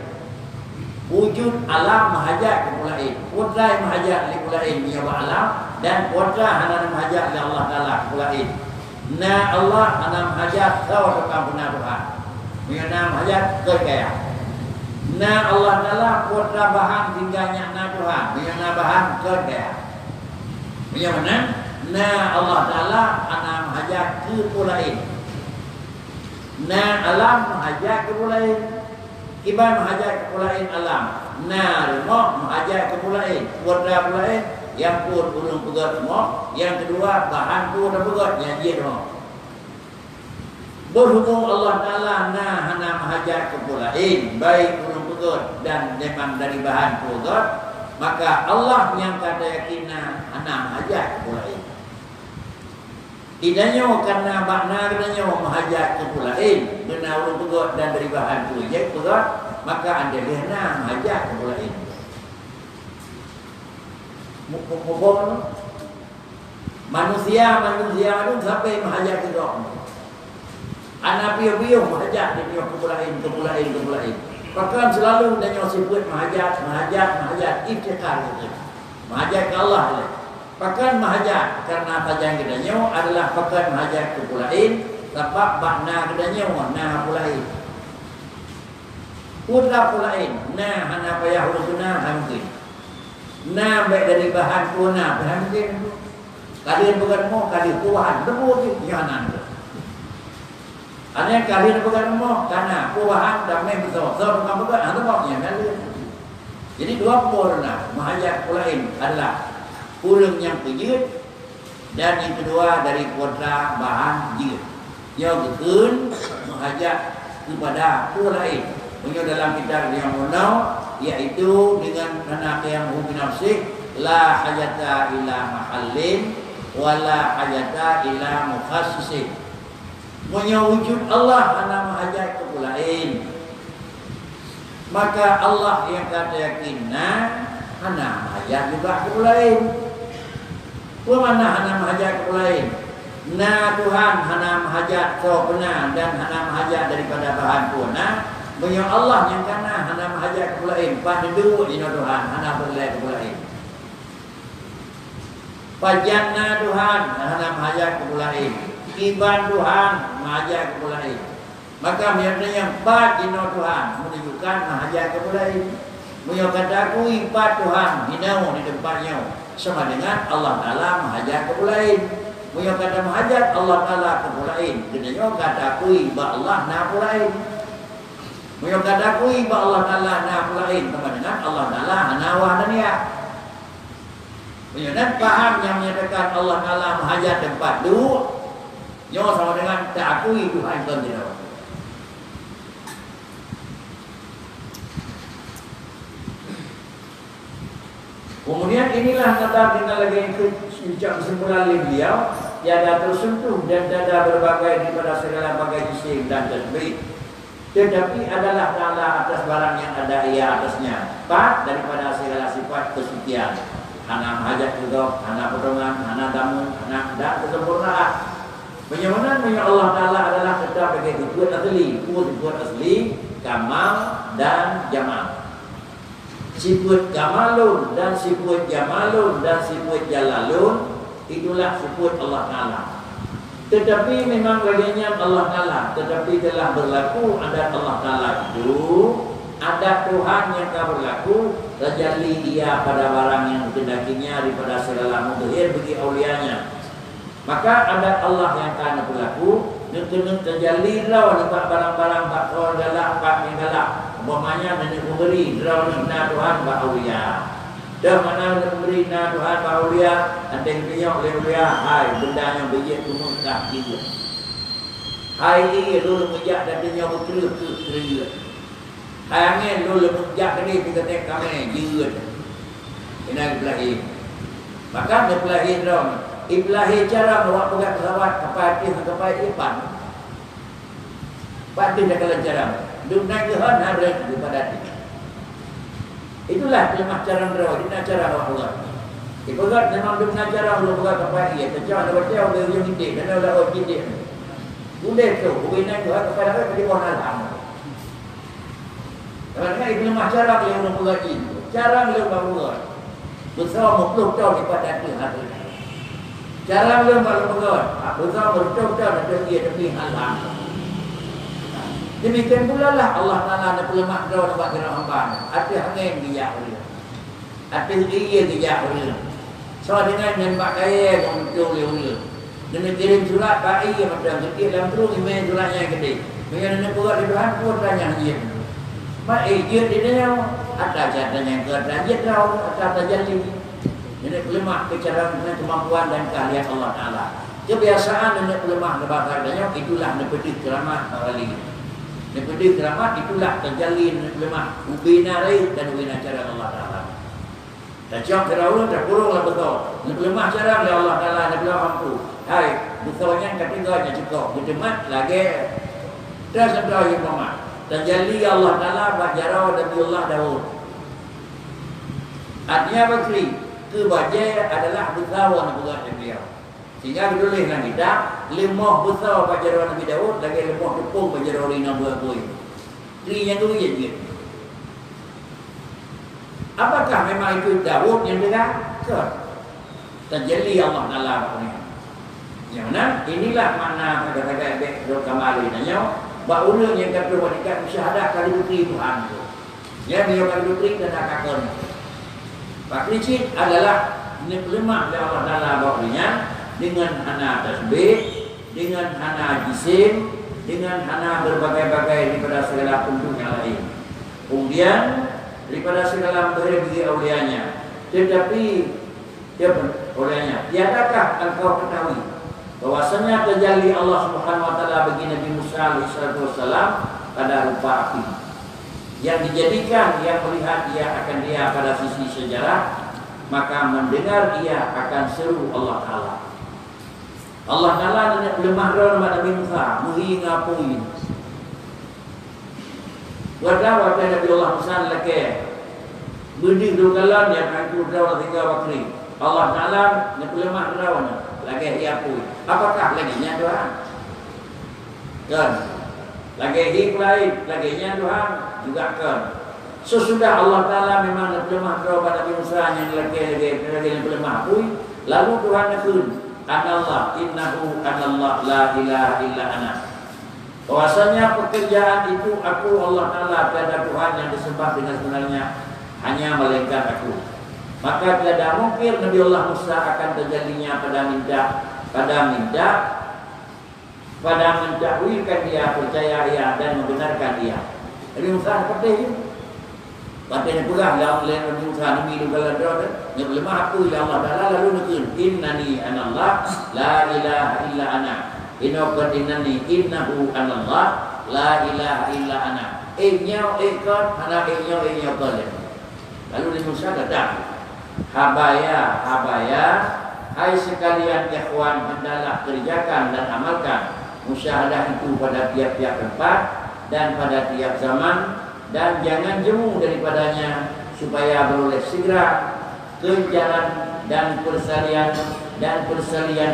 Speaker 1: Wujud alam mahaja kemulain. Kudrah mahaja kemulain nyawa alam dan kudrah hana mahaja li Allah Ta'ala kemulain. Na Allah hana mahaja kau tukang benar Tuhan. Mengenai mahaja kaya. Na Allah Ta'ala kudrah bahan tinggalnya na Tuhan. Mengenai bahan kaya. Mengenai na Allah Ta'ala ana mahajak ke pulain. Na alam mahajak ke pulain. Iban mahajak ke pulain alam. Na rumah mahajak ke pulain. Kuadra pulain. Yang pun ulung pegat rumah. Yang kedua bahan pun dah pegat. Yang dia rumah. Berhubung Allah Ta'ala na hana mahajak ke pulain. Baik ulung pegat dan memang dari bahan pegat. Maka Allah yang kata yakinna hana mahajak ke pulain. Idanya karena makna katanya mahajat kepulain benar ulun pegot dan dari bahan projek pegot maka anda lehna mahajat kepulain. Mukubon manusia itu sampai mahajat pegot. Anak piu-piu mahajat dia kepulain. Bahkan selalu dia sebut mahajat iftikar itu. Mahajat ke Allah lah. Pakan mahajat karena tajang kedanya adalah pakan mahajat kepulain sebab makna kedanya nah pulain. Putra pulain nah hana payah urusuna mungkin. Nah baik dari bahan puna mungkin. Kalian bukan mau kali tuhan debut jangan. Ane kalian bukan mau karena puahan damai betul. So bukan ada bapaknya kalian. Jadi dua purna mahajat pulain adalah ulung yang pejut dan yang kedua dari kuadra bahan jut. Yang gekun menghajat kepada pulain. Punya dalam kitab yang munau iaitu dengan anak yang hukum nafsih la hajata ila mahallin wala hajata ila mukhassisin. Punya wujud Allah hana menghajat ke pulain. Maka Allah yang kata yakinna hana menghajat juga ke pulain. Mana hana mahajat ke lain. Na Tuhan hana mahajat kau benar dan hana mahajat daripada bahan pun. Punya Allah yang kana hana mahajat kepulain. Pada dua ino Tuhan hana berlai kepulain. Pajanna Tuhan hana mahajat kepulain. Iban Tuhan mahajat kepulain. Maka biasanya empat ino Tuhan menunjukkan mahajat kepulain. Punya kata aku empat Tuhan hinau di tempatnya sama dengan Allah Ta'ala mahajat kepulain. Punya kata mahajat Allah Ta'ala kepulain. Kenanya kata kui ba Allah na pulain. Punya kata kui ba Allah Ta'ala na pulain. Sama dengan Allah Ta'ala na wahdaniya. Punya dan paham yang menyatakan Allah Ta'ala mahajat tempat dulu. Nyo sama dengan tak akui Tuhan kan tidak. Kemudian inilah kata tinggal lagi yang kesimpulan beliau, tiada tersentuh dan tiada berbagai daripada segala bagai jisim dan tasbih. Tetapi adalah Ta'ala atas barang yang ada ia atasnya. Empat daripada segala sifat kesucian. Hana hajat juga, hana pertolongan, hana damun, hana dan kesempurnaan. Penyempurnaan punya Allah Ta'ala adalah tetap bagi sifat asli, sifat asli, kamal dan jamal. Sifat kamalun dan sifat jamalun dan sifat jalalun itulah sifat Allah Ta'ala. Tetapi memang bagiannya Allah Ta'ala, tetapi telah berlaku adat Allah Ta'ala itu adat Tuhan yang telah berlaku terjadi dia pada barang yang dikehendakinya daripada segala mudhir bagi aulianya. Maka adat Allah yang akan berlaku kena terjadi lawan barang-barang bakal galak pak yang galak. Umpamanya nenek memberi draw na Tuhan ba aulia. Dah mana nenek memberi na Tuhan ba aulia, andai pinyok le aulia, hai benda yang bejek tu mungkah gitu. Hai ini lu mejak dan dia berkerut kerut. Hai angin lu mejak tadi kita tek kami jeut. Ini belahi. Maka dia belahi draw. Iblahi cara bawa pegat pesawat kapal ipan. Pati dah kalah cara. Duk naik ke han harus daripada hati. Itulah kelemah cara draw, ini cara bawa pegat. Pegat memang duk nak cara bawa pegat kapal ia. Kecau ada baca oleh yang indik dan ada orang indik. Boleh tu, boleh naik ke han kapal apa dia orang alam. Kerana itu kelemah cara yang bawa pegat ini. Cara yang bawa pegat. Bersama 10 tahun daripada hati hari. Cara belum baru pegat. Bersama bercok-cok dan dia demi halang. Demikian pula lah Allah Ta'ala ada pelemak draw tempat kira hamba. Ada angin dia boleh. Ada dia dia boleh. So dengan nampak kaya muncul dia. Dengan kirim surat bayi macam kecil dalam terus email suratnya gede. Dengan nak buat di Tuhan pun tanya dia. Mak dia dia ada jadanya ke dia draw atau terjadi. Ini pelemah kecerdasan kemampuan dan keahlian Allah Ta'ala. Kebiasaan nenek pelemah nebakadanya itulah nepedi keramat kali. Nepedi keramat itulah terjalin nenek pelemah ubina raih dan ubina cara Allah Ta'ala. Dan jawab Firaun terkurunglah betul. Nenek pelemah cara oleh Allah Ta'ala nenek pelemah mampu. Hai, betulnya ketiganya cukup. Berdemat lagi tersentuh yang pelemah. Terjali Allah Ta'ala bajarau Nabi Allah Daud. Artinya bakri kebahagiaan adalah bertawan buat beliau. Sehingga ditulislah kita lemah besar bajaran Nabi Daud lagi lemah tepung bajaran Nabi Daud. Tri yang tu je. Apakah memang itu Daud yang dengar? Terjadi Allah Taala punya. Yang mana inilah makna kata-kata Abdul Kamal ini nanya bahawa yang kata wanita syahadah kali putri Tuhan itu. Ya beliau kali putri dan akakon. Pak Ricit adalah pelemah oleh Allah Ta'ala bawahnya dengan hana tasbih, dengan hana jisim, dengan hana berbagai-bagai daripada segala bentuk yang lain. Kemudian daripada segala bagi aulianya. Tetapi dia olehnya, tiadakah engkau ketahui bahwasanya terjadi Allah Subhanahu Wa Taala bagi Nabi Musa alaihissalam pada rupa api. Yang dijadikan yang melihat ia akan dia pada sisi sejarah, maka mendengar ia akan seru Allah Ta'ala. Allah Ta'ala dengan lemah roh Nabi Musa muhi ngapui. Wada Nabi Allah Musa lagi berdiri dugalan yang akan kurang 3 waktu. Allah Ta'ala dengan lemah roh lagi hiapui. Apakah laginya Tuhan? Kan? Lagi hik lain, laginya Tuhan juga kan. Sesudah Allah Ta'ala memang lemah pada Nabi Musa yang lagi lemah pui, lalu Tuhan nakun, Anallah innahu anallah la ilaha illa ana. Bahwasanya pekerjaan itu aku Allah Ta'ala, tiada Tuhan yang disembah dengan sebenarnya, hanya melainkan aku. Maka tiada mungkin Nabi Allah Musa akan terjadinya pada mendakwahkan dia, percaya dia dan membenarkan dia. Nabi Musa seperti itu. Katanya pula dalam Nabi Musa Nabi itu kalau ada yang lemah aku ya Allah Ta'ala lalu nakun innani anallah la ilaha illa ana. Innahu innani innahu anallah la ilaha illa ana. Inyau ikon ana inyau kalian. Lalu Nabi Musa kata, habaya hai sekalian ikhwan, hendaklah kerjakan dan amalkan musyahadah itu pada tiap-tiap tempat dan pada tiap zaman, dan jangan jemu daripadanya supaya beroleh segera ke jalan dan persalian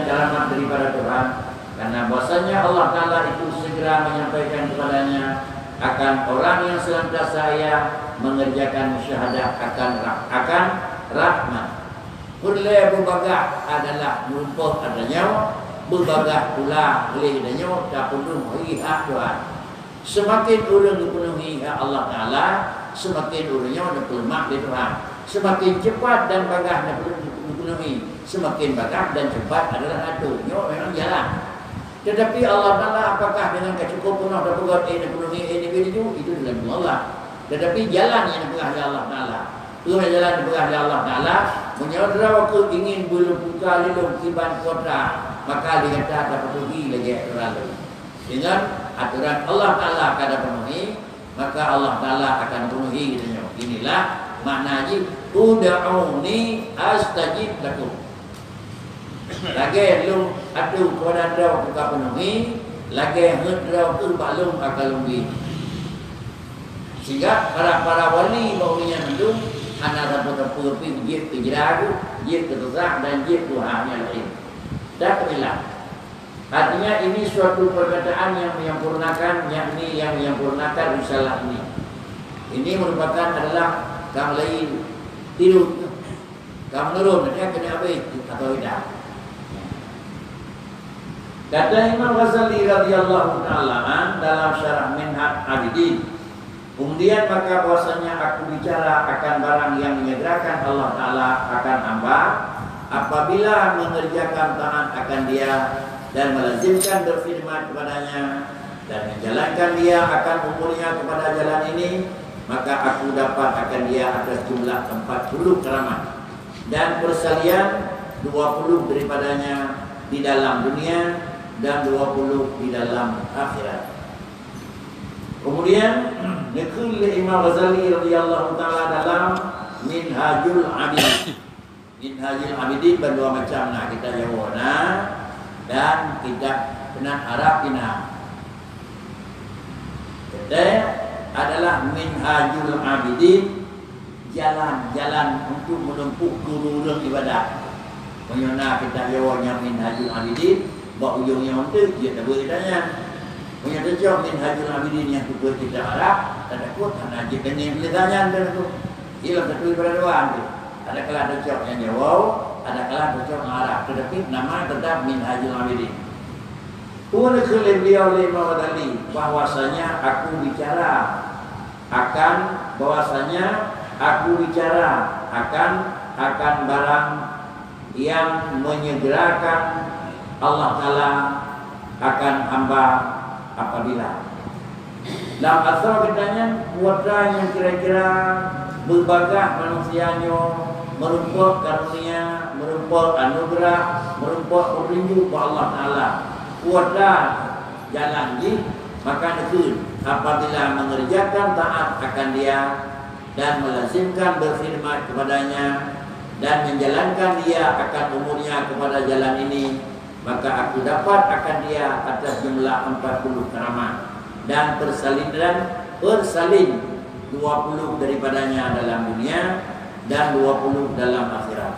Speaker 1: keramat daripada Tuhan. Karena bahwasanya Allah Ta'ala itu segera menyampaikan kepadanya akan orang yang senantiasa mengerjakan musyahadah akan rahmat. Boleh berbagah adalah merumput adanya, berbagah pula boleh adanya tak perlu hak Tuhan. Semakin orang dipenuhi hak Allah Ta'ala, semakin orangnya berlemak di Tuhan. Semakin cepat dan bagah dipenuhi, semakin bagah dan cepat adalah adunya memang jalan. Tetapi Allah Ta'ala apakah dengan kecukupan dan pegat dipenuhi individu itu dengan Allah. Tetapi jalan yang dipegang Allah Ta'ala, itu jalan dipegang Allah Ta'ala. Menyodra waktu ingin belum buka lilung kiban kota, maka dia kata dapat pergi lagi terlalu. Dengan aturan Allah Ta'ala akan penuhi, maka Allah Ta'ala akan penuhi. Inilah maknanya uda'uni astajib lakum. Lagi lung adu kepada anda buka penuhi, lagi hendraw tu balung akan lumbi. Sehingga para wali maunya mendung anak rapu-rapu pergi jid ke jeragu, jid ke tuzak dan jid Tuhan yang lain. Tak hilang. Artinya ini suatu perkataan yang menyempurnakan, yakni yang menyempurnakan risalah ini. Ini merupakan adalah kamu lain tidur, kamu nurun, dia kena apa atau tidak. Kata Imam Ghazali radhiyallahu ta'ala dalam syarah Minhaj Abidin, kemudian maka bahwasanya aku bicara akan barang yang menyegerakan Allah Ta'ala akan hamba apabila mengerjakan taat akan dia dan melazimkan berkhidmat kepadanya dan menjalankan dia akan umurnya kepada jalan ini, maka aku dapat akan dia atas jumlah 40 keramat dan persalian 20 daripadanya di dalam dunia dan 20 di dalam akhirat. Kemudian nakul Imam Ghazali radhiyallahu taala dalam Minhajul Abidin. Minhajul Abidin berdua macam nak kita jawana dan kita kena Arab kena. Kedua adalah Minhajul Abidin, jalan-jalan untuk menempuh kurung ibadah. Menyona kita jawanya Minhajul Abidin, buat ujungnya untuk dia tak boleh tanya. Punya terjauh Minhajul Abidin yang kita kita Arab, tak takut anak je kena boleh tanya dan tu. Ialah satu pada doa tu. Ada kalah terjauh yang jawab, ada kalah terjauh Arab. Tetapi nama tetap Minhajul Abidin. Pun kelih beliau oleh Imam Ghazali bahwasanya aku bicara akan barang yang menyegerakan Allah Ta'ala akan hamba apabila dalam asal katanya kuasa yang kira-kira berbagah manusianya merumput karunia, merumput anugerah, merumput petunjuk Allah Ta'ala. Kuasa jalan ini maka nekun apabila mengerjakan taat akan dia dan melazimkan berkhidmat kepadanya dan menjalankan dia akan umurnya kepada jalan ini, maka aku dapat akan dia atas jumlah 40 keramat dan bersalin 20 daripadanya dalam dunia dan 20 dalam akhirat.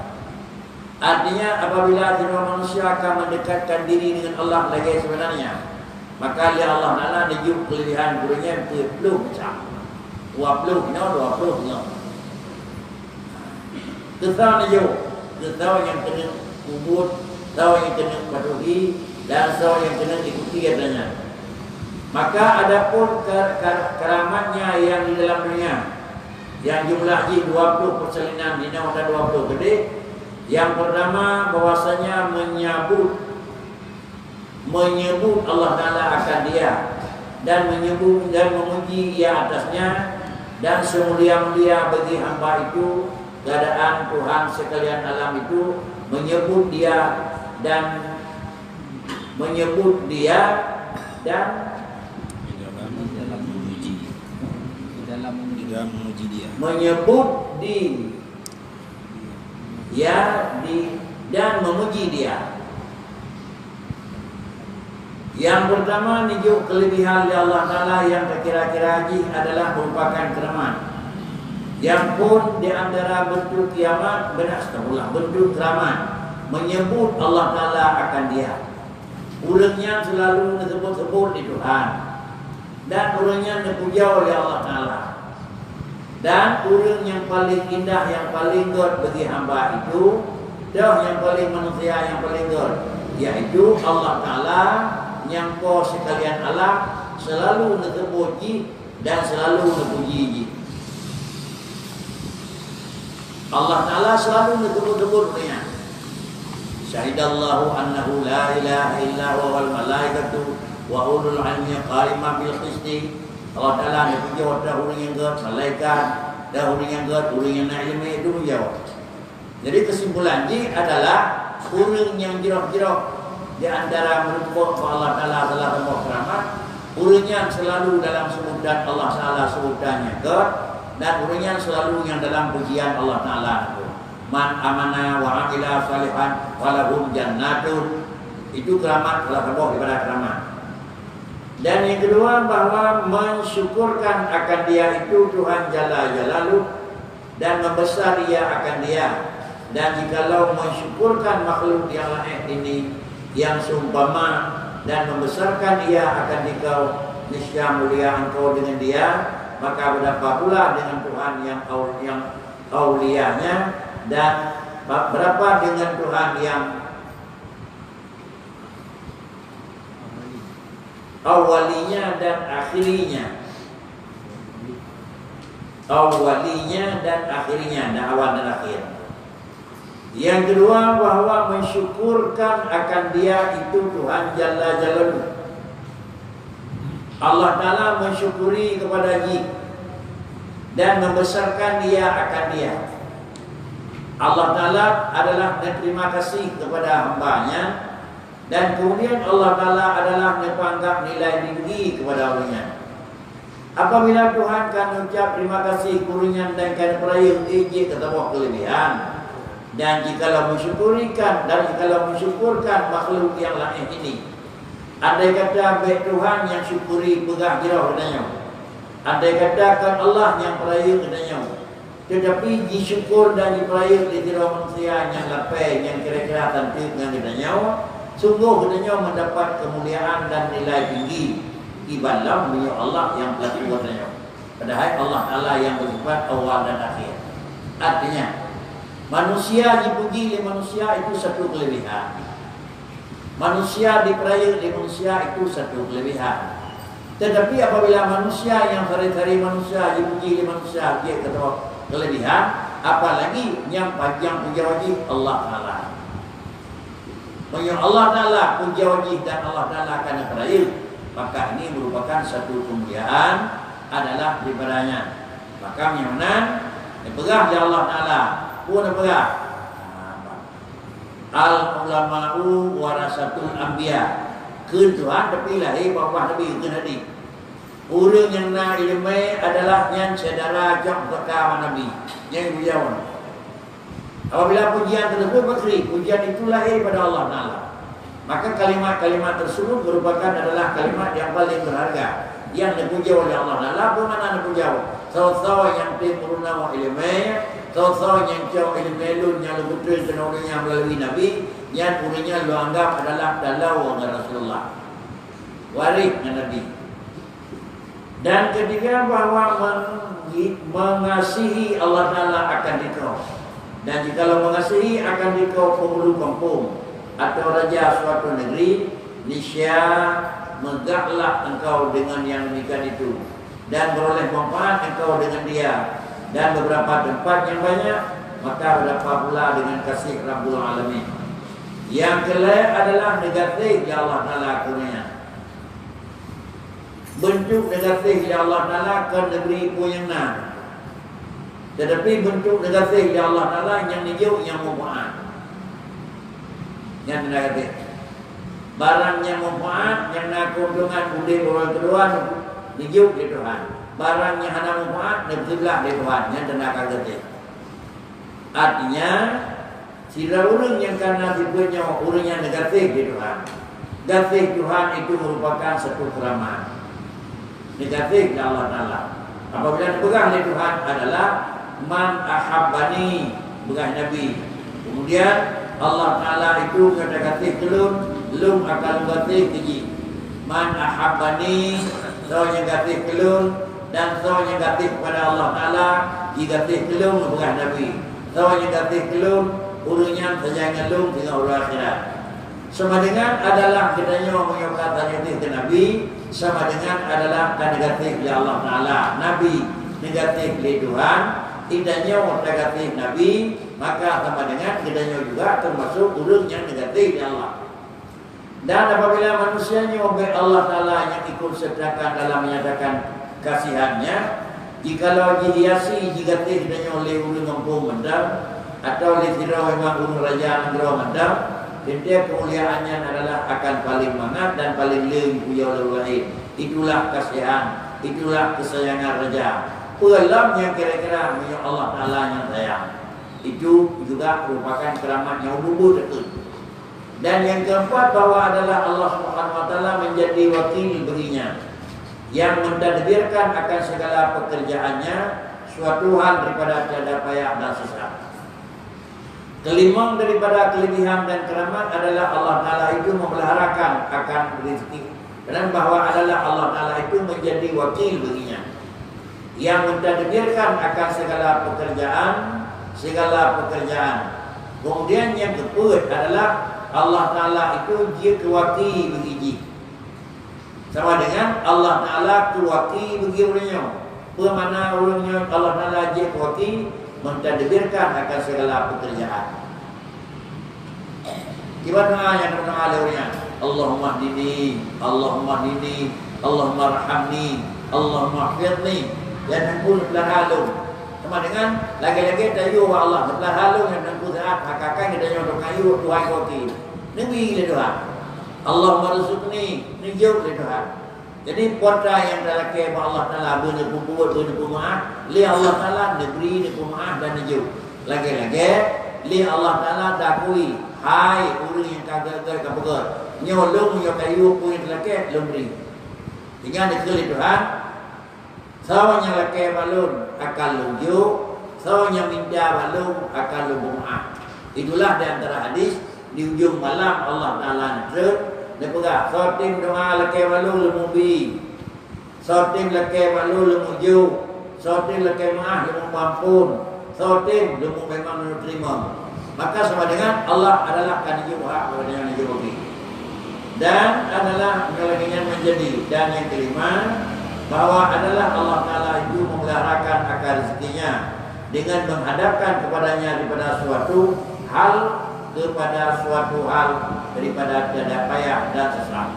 Speaker 1: Artinya apabila jiwa manusia akan mendekatkan diri dengan Allah lagi sebenarnya, maka dia Allah Ta'ala dijuk kelebihan gurunya 10 macam 20 Ketau ni jauh, ketau yang kena kubur, ketau yang kena patuhi, dan ketau yang kena ikuti katanya. Maka adapun keramatnya yang di dalam dunia, yang jumlahnya 20 persalinan dina dan 20 gede. Yang pertama bahwasanya menyebut Allah Ta'ala akan dia, dan menyebut dan memuji ia atasnya, dan semulia-mulia bagi hamba itu keadaan Tuhan sekalian alam itu, menyebut dia dan menyebut dan memuji dia. Yang pertama nijuk kelebihan dari Allah Ta'ala yang kira-kira haji adalah merupakan keramat. Yang pun di antara bentuk kiamat bentuk keramat menyebut Allah Ta'ala akan dia. Urangnya selalu disebut-sebut di Tuhan, dan urangnya dipuja oleh Allah Ta'ala. Dan urang yang paling indah, yang paling god bagi hamba itu, yang paling manusia yang paling god, yaitu Allah Ta'ala yang kau sekalian alam selalu dipuji dan selalu dipuji. Allah Ta'ala selalu disebut-sebutnya. Syahidallahu annahu la ilaha illa huwa wal malaikatu wa ulul ilmi qa'iman bil qisti. Allah Ta'ala dipuji oleh orang yang god, malaikat, dan orang yang god, orang yang ilmu itu menjawab. Jadi kesimpulan ini adalah orang yang jirah-jirah di antara merupakan Allah Ta'ala adalah Allah keramat. Orang selalu dalam sebutan Allah Ta'ala sebutannya god, dan orang selalu yang dalam pujian Allah Ta'ala. Man amana wa amila salihan walahum jannatun. Itu keramat Allah Ta'ala daripada keramat. Dan yang kedua bahwa mensyukurkan akan dia itu Tuhan Jalla Jalaluh, dan membesar dia akan dia. Dan jikalau mensyukurkan makhluk yang lain ini yang seumpama dan membesarkan ia akan dikau, niscaya mulia engkau dengan dia, maka berapa pula dengan Tuhan yang aulianya, dan berapa dengan Tuhan yang awalinya dan akhirinya. Awalinya dan akhirnya, dan awal dan akhir. Yang kedua bahwa mensyukurkan akan dia itu Tuhan Jalla Jalaluh. Allah Ta'ala mensyukuri kepada dia dan membesarkan dia akan dia. Allah Ta'ala adalah berterima kasih kepada hambanya, dan kemudian Allah Ta'ala adalah menganggap nilai tinggi kepada orangnya. Apabila Tuhan kan ucap terima kasih kurunya dan kan peraya ejek ketemu kelebihan, dan jikalau mensyukurikan dan jikalau mensyukurkan makhluk yang lain ini, andai kata baik Tuhan yang syukuri pegah jirah kenanya, andai katakan Allah yang peraya kenanya, tetapi disyukur dan diperaya di jirah manusia yang lapai, yang kira-kira tantik dengan kenanya, sungguh kenanya mendapat kemuliaan dan nilai tinggi ibadah punya Allah yang telah dibuatnya. Padahal Allah Ta'ala yang bersifat awal dan akhir. Artinya manusia dipuji oleh manusia itu satu kelebihan. Manusia diperaya oleh manusia itu satu kelebihan. Tetapi apabila manusia yang hari-hari manusia dipuji oleh manusia, dia kata kelebihan, apalagi yang panjang puja wajib Allah Ta'ala. Yang Allah Ta'ala puja wajib dan Allah Ta'ala akan diperaya, maka ini merupakan satu kemuliaan adalah daripadanya. Maka yang mana dipegang oleh Allah Ta'ala pun dipegang. Al-ulama'u warasatul anbiya. Kun Tuhan tapi lahir bawah Nabi ke Nabi. Orang yang nak ilmu adalah yang saudara jam perkara Nabi yang berjawab. Apabila pujian tersebut berkeri, pujian itu lahir pada Allah Ta'ala, maka kalimat-kalimat tersebut merupakan adalah kalimat yang paling berharga yang dipuja oleh Allah Ta'ala. Bagaimana dipuja? Sawa-sawa yang timuruna wa ilmai Tahu-tahu yang jauh ilmu yang lu betul kenalnya melalui Nabi, yang punya lu anggap adalah dalau dengan Rasulullah. Waris dengan Nabi. Dan ketiga bahawa mengasihi Allah Ta'ala akan dikau. Dan jika mengasihi akan dikau penghulu kampung atau raja suatu negeri, niscaya megahlah engkau dengan yang demikian itu, dan beroleh manfaat engkau dengan dia, dan beberapa tempat yang banyak, maka berapa pula dengan kasih Rabbul Alamin. Yang kelima adalah negatif yang Allah Ta'ala kurnia. Bentuk negatif yang Allah Ta'ala ke negeri pun yang nak. Tetapi bentuk negatif yang Allah Ta'ala yang hijau yang manfaat. Yang negatif. Barang yang manfaat yang nak keuntungan budi orang kedua hijau di Tuhan. Barang yang hanya manfaat nebzilah di Tuhan. Yang tenaga negatif. Artinya sila orang yang karena tipenya orang yang negatif di Tuhan. Negatif Tuhan itu merupakan satu keramat. Negatif Allah Ta'ala. Apabila dipegang oleh Tuhan adalah man ahabbani, begas Nabi. Kemudian Allah Ta'ala itu negatif kelun, lum akan negatif keji. Man ahabbani, so negatif kelun, dan so negatif kepada Allah Ta'ala, negatif kelun begas Nabi. So negatif kelun, urunya sajangan lum dengan urut akhirat. Sama dengan adalah kita menyokat negatif ke Nabi, sama dengan adalah negatif ya Allah Ta'ala. Nabi negatif li Tuhan, tidaknya negatif Nabi, maka sama dengan tidaknya juga termasuk urut yang negatif ya Allah. Dan apabila manusianya oleh Allah Ta'ala yang ikut sertakan dalam menyatakan kasihannya, jikalau dihiasi jika tidaknya oleh urut mampu mendam, atau oleh tidak memang urut raja negara mendam, dia kemuliaannya adalah akan paling mangat dan paling lembut oleh lain. Itulah kasihan, itulah kesayangan raja. Pelam yang kira-kira punya Allah Ta'ala yang sayang. Itu juga merupakan keramat yang bubur betul. Dan yang keempat bahawa adalah Allah Subhanahu Wa Ta'ala menjadi wakil berinya, yang mentadbirkan akan segala pekerjaannya suatu hal daripada tiada payah dan susah. Kelima daripada kelebihan dan keramat adalah Allah Ta'ala itu memeliharakan akan rezeki. Dan bahawa adalah Allah Ta'ala itu menjadi wakil baginya, yang mentadbirkan akan segala pekerjaan. Kemudian yang keempat adalah Allah Ta'ala itu dia kewakil bagi. Sama dengan Allah Ta'ala kewakil bagi orangnya. Bermakna orangnya Allah Ta'ala dia kewakil mentadbirkan akan segala pekerjaan. Gimana yang berdoa olehnya? Allahumma hdini, Allahumma hdini, Allahumma rahmni, Allahumma hfidhni. Dan pun belahalung. Sama dengan lagi-lagi tayu wa Allah belahalung yang nampu saat hakakan kita yang kayu Tuhan kaki. Nabi le Tuhan. Allahumma rizqni, nijau le Tuhan. Jadi putra yang dalam ke Allah Ta'ala benar pembuat benar pemaaf, li Allah Ta'ala negeri ni pemaaf dan nijau. Lagi-lagi li Allah Ta'ala dakui, hai orang yang kagak kapegat. Nyolong yang kayu pun terlakek lemberi. Tinggal dikeli Tuhan. Sawanya laki balun akan lunjuk, sawanya minta balun akan lubung maaf. Itulah di antara hadis di ujung malam Allah Ta'ala ngerut. Dia pegang sotim doa laki balun lemubi, sotim laki balun lemuju, sotim laki maaf lemu ampun, sotim lemu memang menerima. Maka sama dengan Allah adalah kan hijau hak kepada yang hijau bagi. Dan adalah yang menjadi. Dan yang kelima, bahawa adalah Allah Ta'ala itu memeliharakan akal rezekinya dengan menghadapkan kepadanya daripada suatu hal daripada tiada payah dan susah.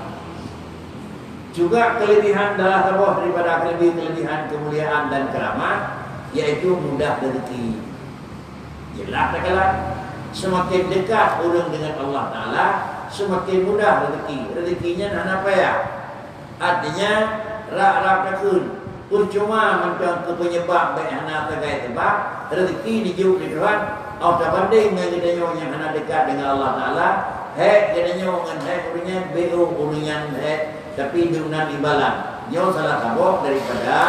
Speaker 1: Juga kelebihan adalah sebuah daripada kelebihan kemuliaan dan keramat, yaitu mudah rezeki. Jelas sekali, semakin dekat orang dengan Allah Ta'ala, semakin mudah rezeki. Rezekinya tak payah. Artinya rak-rak takun percuma macam ke penyebab baik hana terkait sebab rezeki dijuk di Tuhan. Atau banding dengan kita yang hana dekat dengan Allah Ta'ala, hek kita dengan hek orangnya orangnya hek tapi dengan imbalan. Nyo salah sabuk daripada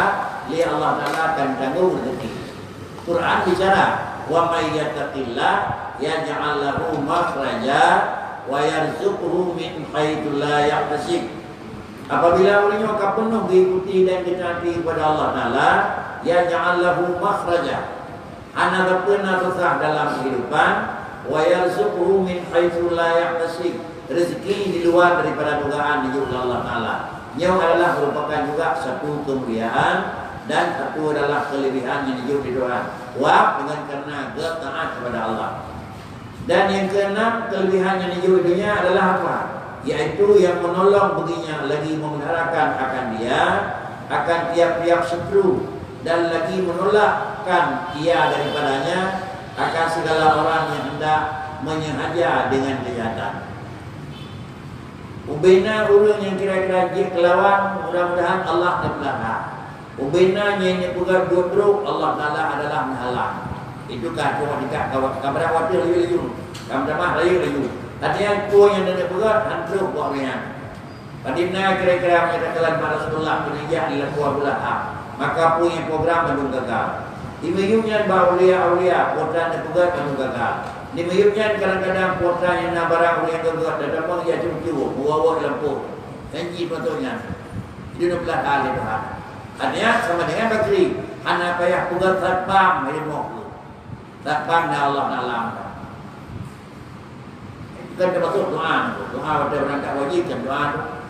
Speaker 1: li Allah Ta'ala akan tanggung rezeki. Quran bicara wa may yattaqillah yaj'al lahu makhraja wa yarzuqhu min haitsu la yahtasib. Apabila orangnya akan penuh mengikuti dan ditaati kepada Allah Taala, yaj'al lahu makhraja, ana pernah susah dalam kehidupan, wa yarzuqhu min haitsu la yahtasib, rezeki di luar daripada dugaan di Allah Taala. Yang adalah merupakan juga satu kemuliaan dan satu adalah kelebihan yang dijauh di doa. Wa dengan karena taat kepada Allah. Dan yang keenam, kelebihan yang dijauh di dunia adalah apa? Yaitu yang menolong baginya, lagi memeliharakan akan dia, akan tiap-tiap seteru, dan lagi menolakkan ia daripadanya akan segala orang yang hendak menyengaja dengan kejahatan. Ubina urang yang kira-kira dia kelawan, mudah-mudahan Allah terpelihara. Ubina yang pegang bodrok, Allah Taala adalah menghalang. Itu kan cuma dekat kamera watir layu-layu, kamera mah layu-layu. Artinya tu yang dia pegang hantu buat dia. Padina kira-kira menyatakan Rasulullah penijah di lakuah belah. Maka punya program belum gagal. Di mayungnya aulia-aulia putra yang pegang belum gagal. Di mayungnya kadang-kadang putra yang nak barang yang gagal dan memang ia cucu bawa lampu. Janji patutnya. Itu nak belah hal itu. Artinya sama dengan bakri. Anak payah pegang satpam hari mau. Satpam dan Allah Taala. Kan termasuk doa. Doa pada berangkat wajib dan doa.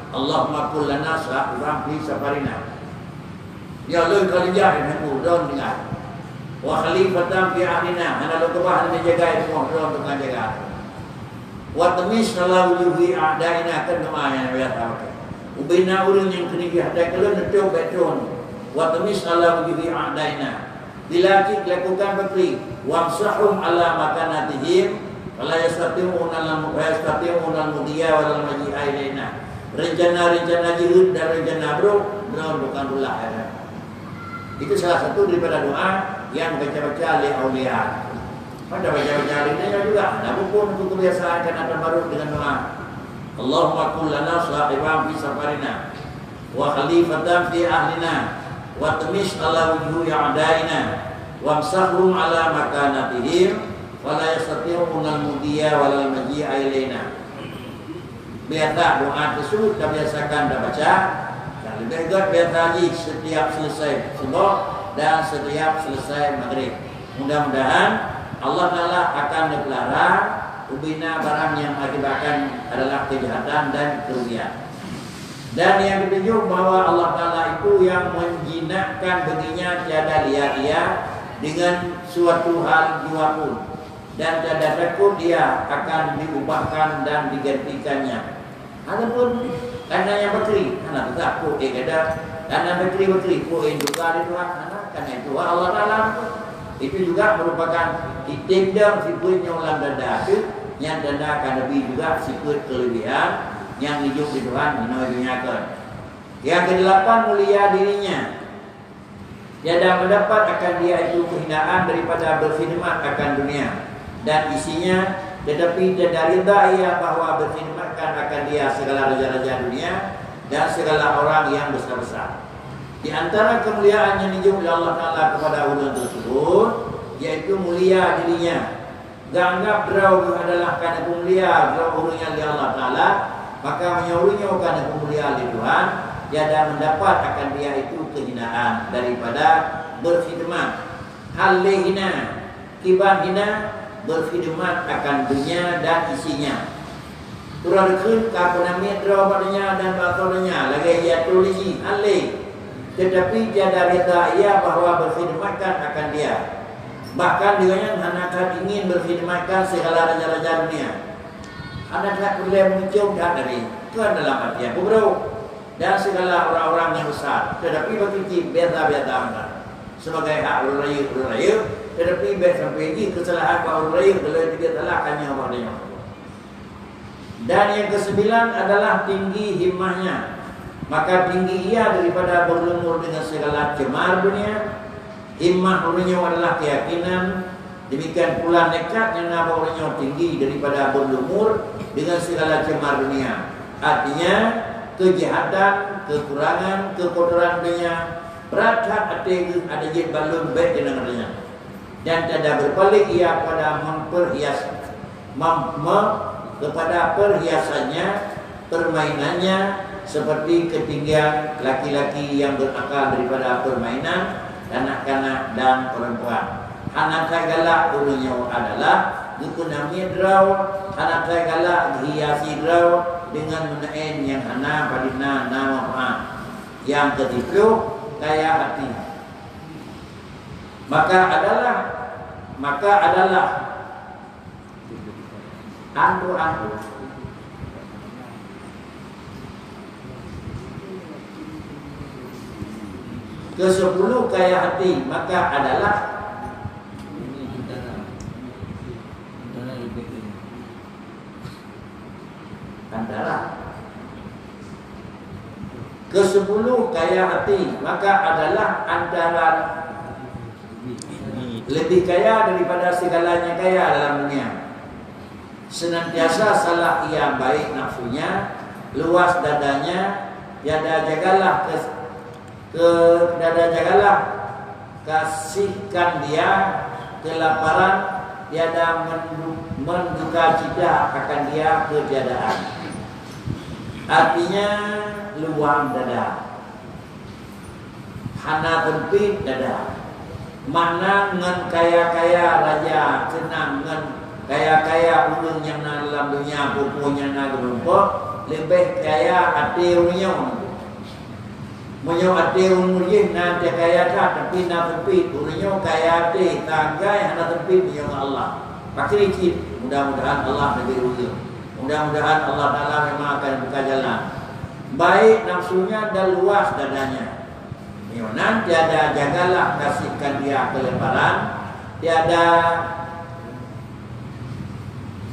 Speaker 1: Allahumma qul lana sa'ran fi safarina. Ya Allah kali jah dengan don dengan. Wa khalifatan fi ahlina, ana lo kebah ni jaga semua don dengan jaga. Wa tamis ala wujuhi a'daina kan doa yang biasa. Ubina urang yang kini dihadai kalau netok beton. Wa tamis ala wujuhi a'daina. Bila kita lakukan bakri, wamsahum ala makanatihim, wala yastati'una al-mudiya wal maji'a ilaina. Rencana-rencana jihad dan rencana bukan pula ada. Itu salah satu daripada doa yang baca-baca oleh aulia. Pada baca-baca lainnya juga ada pun untuk kebiasaan kan baru dengan doa. Allahumma qul lana sahiban fi safarina wa khalifatan fi ahlina wa tamis ala wujuhi a'daina wa amsahum ala makanatihim wa la yastati'una al-mudiya wal maji'a ilaina. Biasa doa tersebut kita biasakan dah baca. Lebih baik biasa haji setiap selesai subuh dan setiap selesai maghrib. Mudah-mudahan Allah Taala akan dipelihara ubina barang yang mengakibatkan adalah kejahatan dan kerugian. Dan yang ditunjuk bahwa Allah Taala itu yang menjinakkan baginya tiada lia-lia dengan suatu hal jua pun, dan tiada takut dia akan diubahkan dan digantikannya. Adapun karena yang bakri, karena tetap ku kada, karena bakri ku juga di Tuhan, karena itu Allah Taala itu juga merupakan itindam sifat yang ulang dada itu, yang dada akan lebih juga sifat kelebihan yang hidup di Tuhan menunjukkan. Yang kedelapan, mulia dirinya. Tiada mendapat akan dia itu kehinaan daripada berkhidmat akan dunia dan isinya. Tetapi tidak rida ia bahawa berkhidmatkan akan dia segala raja-raja dunia dan segala orang yang besar-besar. Di antara kemuliaan yang dijauh oleh Allah Taala kepada ulun tersebut, yaitu mulia dirinya. Ganggap draw adalah karena mulia draw urungnya di Allah Taala, maka menyuruhnya karena kemuliaan di Tuhan, tiada mendapat akan dia itu kehinaan daripada berkhidmat. Hal lehina, kibar hina berkhidmat akan dunia dan isinya. Turun dekut kapunami draw padanya dan batalnya lagi ia tulisi alih. Tetapi tiada rida ia bahawa berkhidmatkan akan dia. Bahkan dengan anak ingin berkhidmatkan segala raja-raja dunia. Anak boleh muncul dari itu adalah artinya bro dan segala orang-orang yang besar. Tetapi bagi biasa-biasa sebagai hak raya. Tetapi sampai ini kesalahan Pak Urayu kalau dia telahkannya wadanya. Dan yang kesembilan adalah tinggi himmahnya. Maka tinggi ia daripada berlumur dengan segala cemar dunia. Himmah orangnya adalah keyakinan. Demikian pula nekat yang nama orangnya tinggi daripada berlumur dengan segala cemar dunia. Artinya kejahatan, kekurangan, kekotoran dunia berat hati ada je balun baik dengan adanya. dan tidak berpaling ia pada memperhias kepada perhiasannya, permainannya, seperti ketinggian laki-laki yang berakal daripada permainan kanak-kanak dan perempuan. Anak galak dulunya adalah dikunami draw, anak galak dihiasi draw dengan menaen yang hana padina nama maaf. Yang ketiga kaya hati. Maka adalah andu-andu ke-10 kaya hati, maka adalah antara ke-10 kaya hati, maka adalah antara lebih kaya daripada segalanya kaya dalam dunia. Senantiasa salah ia baik nafsunya, luas dadanya, tiada jagalah kasihkan dia kelaparan, tiada menduka cita akan dia ketiadaan. Artinya luang dada, hana tempit dada. Mana ngan kaya-kaya raja, senang ngan kaya-kaya ulun yang dalam dunia pupunya na gerumpok, lebih kaya hati ulunnya. Munyo hati ulunnya na kaya ka, tapi na tempit ulunnya kaya hati tangga yang na tempit munyo Allah. Pakir ikit, mudah-mudahan Allah lebih ulun. Mudah-mudahan Allah Ta'ala memang akan buka jalan. Baik nafsunya dan luas dadanya. Yonan tiada jagalah kasihkan dia keleparan, tiada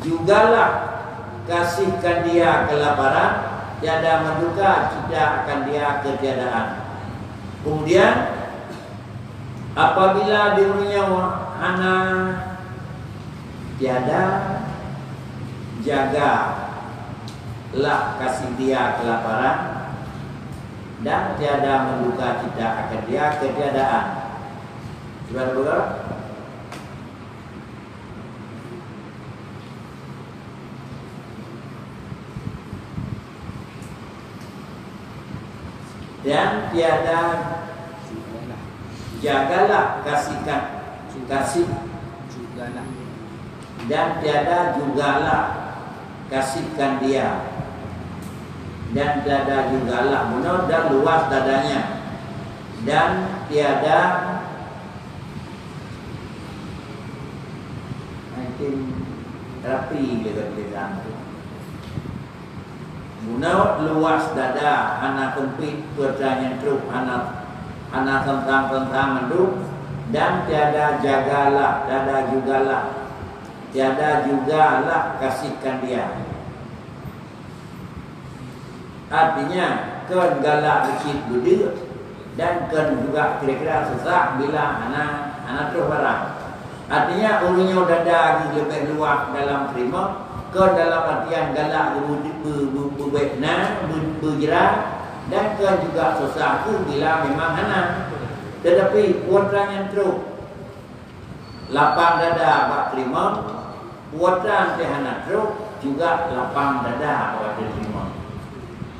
Speaker 1: jugalah kasihkan dia kelaparan, tiada menduka cita akan dia ketiadaan. Kemudian apabila dirinya hana tiada jagalah kasih dia kelaparan dan tiada menduka cita akan dia ketiadaan. Saudara-saudara, dan tiada jagalah kasih dan tiada jugalah kasihkan dia, dan tiada jugalah menurut dan luas dadanya, dan tiada rapi legat-legat menurut luas dada, anak tempit pertanyaan truk, anak tentang menduk, dan tiada jagalah dada jugalah, tiada jugalah kasihkan dia. Artinya kan galak kecil budi dan kan juga kira-kira sesak bila anak terus barang. Artinya ulunnya dada lebih luas dalam terima, kan dalam artian galak berbekna, berjerah, dan kan juga sesak bila memang anak. Tetapi putra yang terus lapang dada bak terima, putra yang anak terus juga lapang dada bak terima.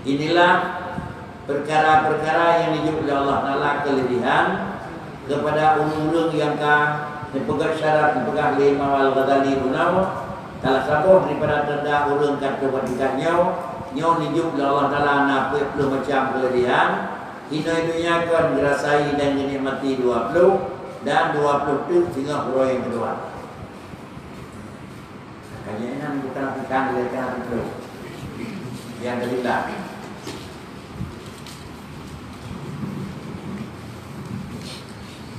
Speaker 1: Inilah perkara-perkara yang dijemput oleh Allah Ta'ala kelebihan kepada ulun-ulun yang dipegang syarat, dipegang lima wal ghazali bunawa. Salah satu daripada tanda ulun kata wadikatnya nyo dijemput oleh Allah Ta'ala na 20 macam kelebihan. Hina-hinunya kan dirasai dan dinikmati 20 dan 20 itu sehingga huruf yang kedua. Kayaknya bukan apikan dilekkan itu. Yang kedua,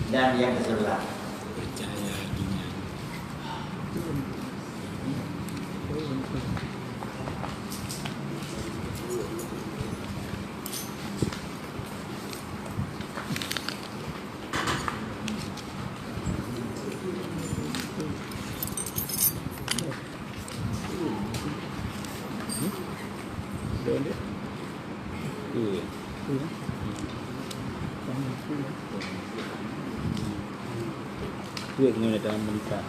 Speaker 1: dan yang ke-11
Speaker 2: duit dengan dalam menikah.